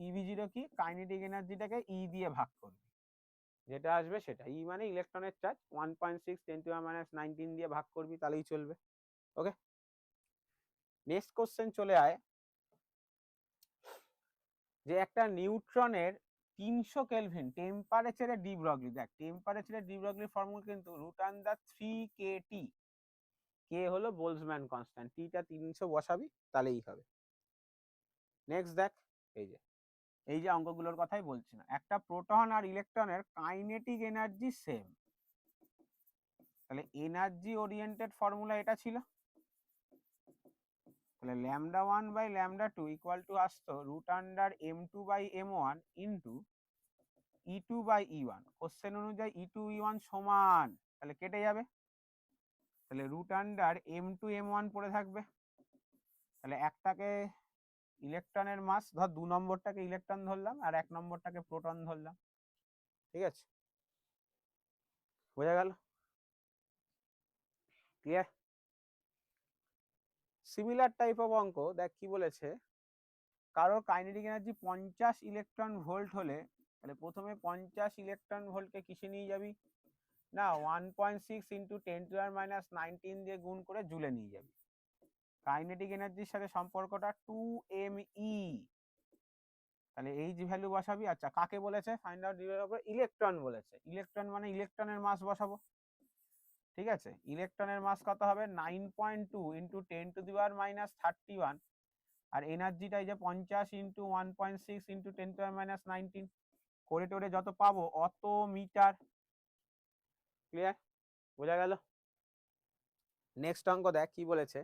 [SPEAKER 1] ইভি0 কি, কাইনেটিক এনার্জিটাকে ই দিয়ে ভাগ করবি, যেটা আসবে সেটা। ই মানে ইলেকট্রনের চার্জ, 1.6 10⁻⁻19 দিয়ে ভাগ করবি তাহলেই চলবে। ওকে, নেক্সট কোশ্চেন চলে আয় যে একটা নিউট্রনের 300 কেলভিন টেম্পারেচারে ডি ব্রগলি, দেখ টেম্পারেচারে ডি ব্রগলি ফর্মুলা কিন্তু √3kT, কে হলো বোলজম্যান কনস্ট্যান্ট, টিটা 300 বসাবি তাহলেই হবে। নেক্সট দেখ, এই যে অঙ্কগুলোর কথাই বলছি না, একটা প্রোটন আর ইলেকট্রনের কাইনেটিক এনার্জি সেম, তাহলে এনার্জি ওরিয়েন্টেড ফর্মুলা এটা ছিল, তাহলে λ1/λ2 ইকুয়াল টু আসতো √m2/m1 ইন্টু E2/E1। কোশ্চেন অনুযায়ী E2 E1 সমান, তাহলে কেটে যাবে, তাহলে √m2m1 পড়ে থাকবে। তাহলে একটাকে ইলেকট্রনের মাস ধর, 2 নম্বরটাকে ইলেকট্রন ধরলাম আর 1 নম্বরটাকে প্রোটন ধরলাম, ঠিক আছে, বোঝা গেল? ক্লিয়ার? সিমিলার টাইপ অফ অঙ্ক দেখ কি বলেছে, কারোর কাইনেটিক এনার্জি 50 ইলেকট্রন ভোল্ট হলে, তাহলে প্রথমে 50 ইলেকট্রন ভোল্টকে কিসে নিয়ে যাবি না 1.6 ইন্টু 10⁻⁻19 দিয়ে গুণ করে জুলে নিয়ে যাবি। কাইনেটিক এনার্জির সাথে সম্পর্কটা 2me, তাহলে এই যে ভ্যালু বসাবি। আচ্ছা, কাকে বলেছে ফাইন্ড আউট ইলেকট্রন বলেছে, ইলেকট্রন মানে ইলেকট্রনের মাস বসাবো, ঠিক আছে। ইলেকট্রনের মাস কত হবে 9.2 ইন্টু 10⁻31, আর এনার্জিটা এই যে 50 ইন্টু 1.6 ইন্টু 10⁻19 করে টোরে যত পাবো অত মিটার। ক্লিয়ার? বোঝা গেল? নেক্সট অঙ্ক দেখ কি বলেছে,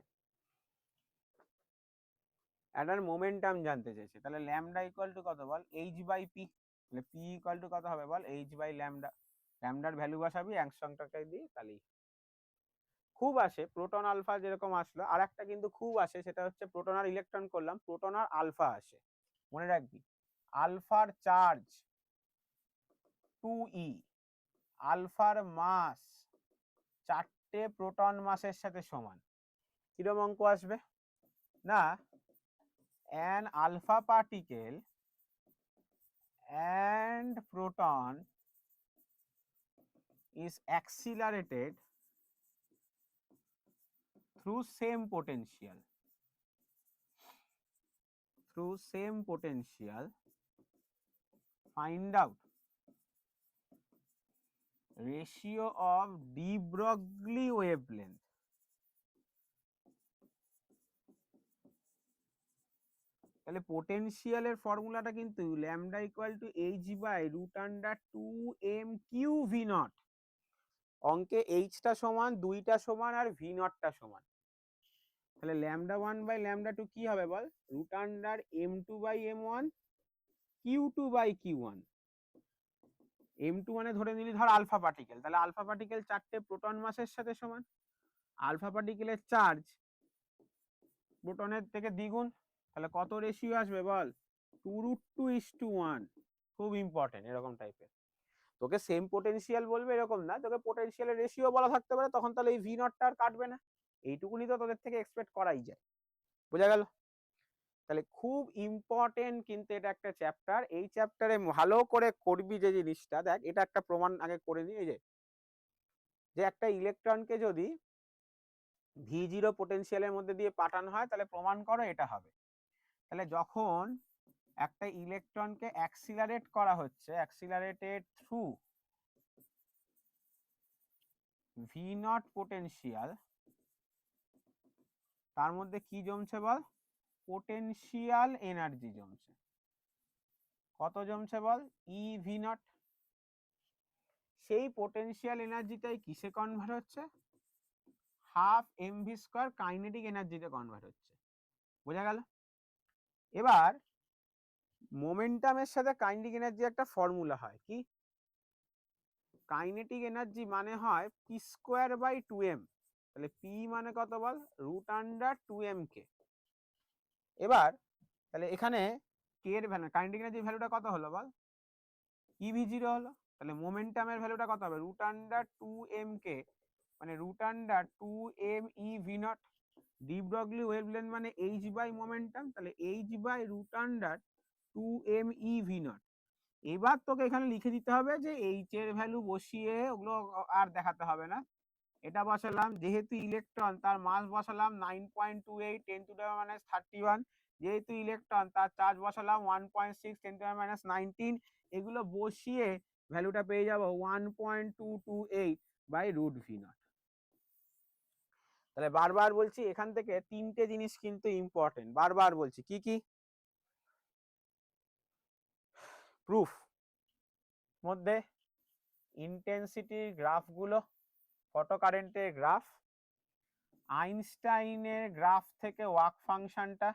[SPEAKER 1] এটার মোমেন্টাম জানতে চেয়েছে, তাহলে ল্যামডা ইকুয়াল টু কত বল h/p, তাহলে p ইকুয়াল টু কত হবে বল h/λ, ল্যামডার ভ্যালু বসাবি এক সংখ্যাকে দিয়ে তাহলেই। খুব আসে প্রোটন আলফা যেরকম আসলো, আর একটা কিন্তু খুব আসে, সেটা হচ্ছে প্রোটন আর ইলেকট্রন করলাম, প্রোটন আর আলফা আসে। মনে রাখবি আলফার চার্জ 2e, আলফার মাস 4টে প্রোটন মাসের সাথে সমান। কিরকম অঙ্ক আসবে না, an alpha particle and proton is accelerated through same potential, find out ratio of de Broglie wavelength। তাহলে পোটেনশিয়ালের ফর্মুলাটা কিন্তু ল্যামডা ইকুয়াল টু h/√2m3v0, অঙ্কে এইচটা সমান, 2টা সমান আর v0টা সমান, তাহলে λ1/λ2 কি হবে বল √m2/m1 q2/q1। m2 মানে ধরে নিলি ধর আলফা পার্টিকেল, তাহলে আলফা পার্টিকেল 4টে প্রোটন মাসের সাথে সমান, আলফা পার্টিকেলের চার্জ প্রোটনের থেকে দ্বিগুণ, তাহলে কত রেশিও আসবে বল 2√2:1। খুব ইম্পর্টেন্ট এরকম টাইপের, তোকে সেম পোটেনশিয়াল বলবে এরকম না, তোকে পোটেনশিয়ালের রেশিও বলা থাকতে পারে, তখন তাহলে এই v0টা আর কাটবে না, এইটুকুনি তো তোদের থেকে এক্সপেক্ট করাই যায়। বোঝা গেল? তাহলে খুব ইম্পর্টেন্ট কিন্তু এটা একটা চ্যাপ্টার, এই চ্যাপ্টারে ভালো করে করবি যে জিনিসটা, দেখ এটা একটা প্রমাণ আগে করে নিই, এই যে একটা ইলেকট্রনকে যদি v0 পোটেনশিয়ালের মধ্যে দিয়ে পাঠানো হয় তাহলে প্রমাণ করো এটা হবে। তাহলে যখন একটা ইলেকট্রনকে অ্যাক্সিলারেট করা হচ্ছে, অ্যাক্সিলারেটেড থ্রু v0 পোটেনশিয়াল, তার মধ্যে কি জমছে বল পোটেনশিয়াল এনার্জি জমছে। কত জমছে বল ev0। সেই পোটেনশিয়াল এনার্জিটাই কিসে কনভার্ট হচ্ছে, হাফ mv² কাইনেটিক এনার্জিতে কনভার্ট হচ্ছে। বোঝা গেল? এবার মোমেন্টামের সাথে কাইনেটিক এনার্জি একটা ফর্মুলা হয়, কি কাইনেটিক এনার্জি মানে হয় p²/2m, তাহলে p মানে কত বল √2mk। এবার তাহলে এখানে k এর ভ্যালু, কাইনেটিক এনার্জির ভ্যালুটা কত হলো বল ev0 হলো, তাহলে মোমেন্টামের ভ্যালুটা কত হবে √2mk, মানে √2mev0। ডি ব্রগলি ওয়েভলেন্থ মানে h বাই মোমেন্টাম, তাহলে h বাই √2mev0। এবার তোকে এখানে লিখে দিতে হবে যে এইচ এর ভ্যালু বসিয়ে ওগুলো আর দেখাতে হবে না। এটা বসালাম, যেহেতু ইলেকট্রন তার মাস বসালাম 9.28 10⁻31, যেহেতু ইলেকট্রন তার চার্জ বসালাম 1.6 10⁻19, এগুলো বসিয়ে ভ্যালুটা পেয়ে যাব 1.228 বাই রুট ভি নট। তাহলে বারবার বলছি এখান থেকে তিনটে জিনিস কিন্তু ইম্পর্টেন্ট, বারবার বলছি কি কি? প্রুফ মধ্যে ইন্টেন্সিটির গ্রাফগুলো, ফটো কারেন্টের গ্রাফ, আইনস্টাইনের গ্রাফ থেকে ওয়ার্ক ফাংশনটা,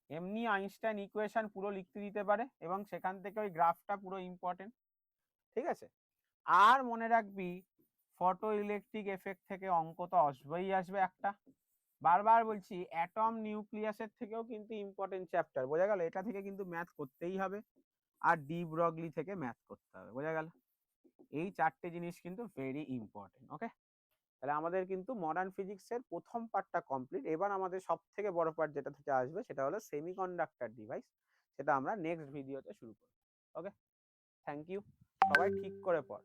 [SPEAKER 1] এমনি আইনস্টাইন ইকুয়েশন পুরো লিখতে দিতে পারে এবং সেখান থেকে ওই গ্রাফটা পুরো ইম্পর্টেন্ট, ঠিক আছে? আর মনে রাখবি ফটো ইলেকট্রিক এফেক্ট থেকে অঙ্ক তো আসবেই আসবে একটা। বারবার বলছি অ্যাটম নিউক্লিয়াসের থেকেও কিন্তু ইম্পর্টেন্ট চ্যাপ্টার, বোঝা গেল? এটা থেকে কিন্তু ম্যাথ করতেই হবে, আর ডি ব্রগলি থেকে ম্যাথ করতে হবে, বোঝা গেল? এই চারটে জিনিস কিন্তু ভেরি ইম্পর্টেন্ট। ওকে, তাহলে আমাদের কিন্তু মডার্ন ফিজিক্সের প্রথম পার্টটা কমপ্লিট। এবার আমাদের সব থেকে বড় পার্ট যেটা থেকে আসবে সেটা হলো সেমিকন্ডাক্টর ডিভাইস, সেটা আমরা নেক্সট ভিডিওতে শুরু করব। ওকে, থ্যাংক ইউ, সবাই ঠিক করে পড়।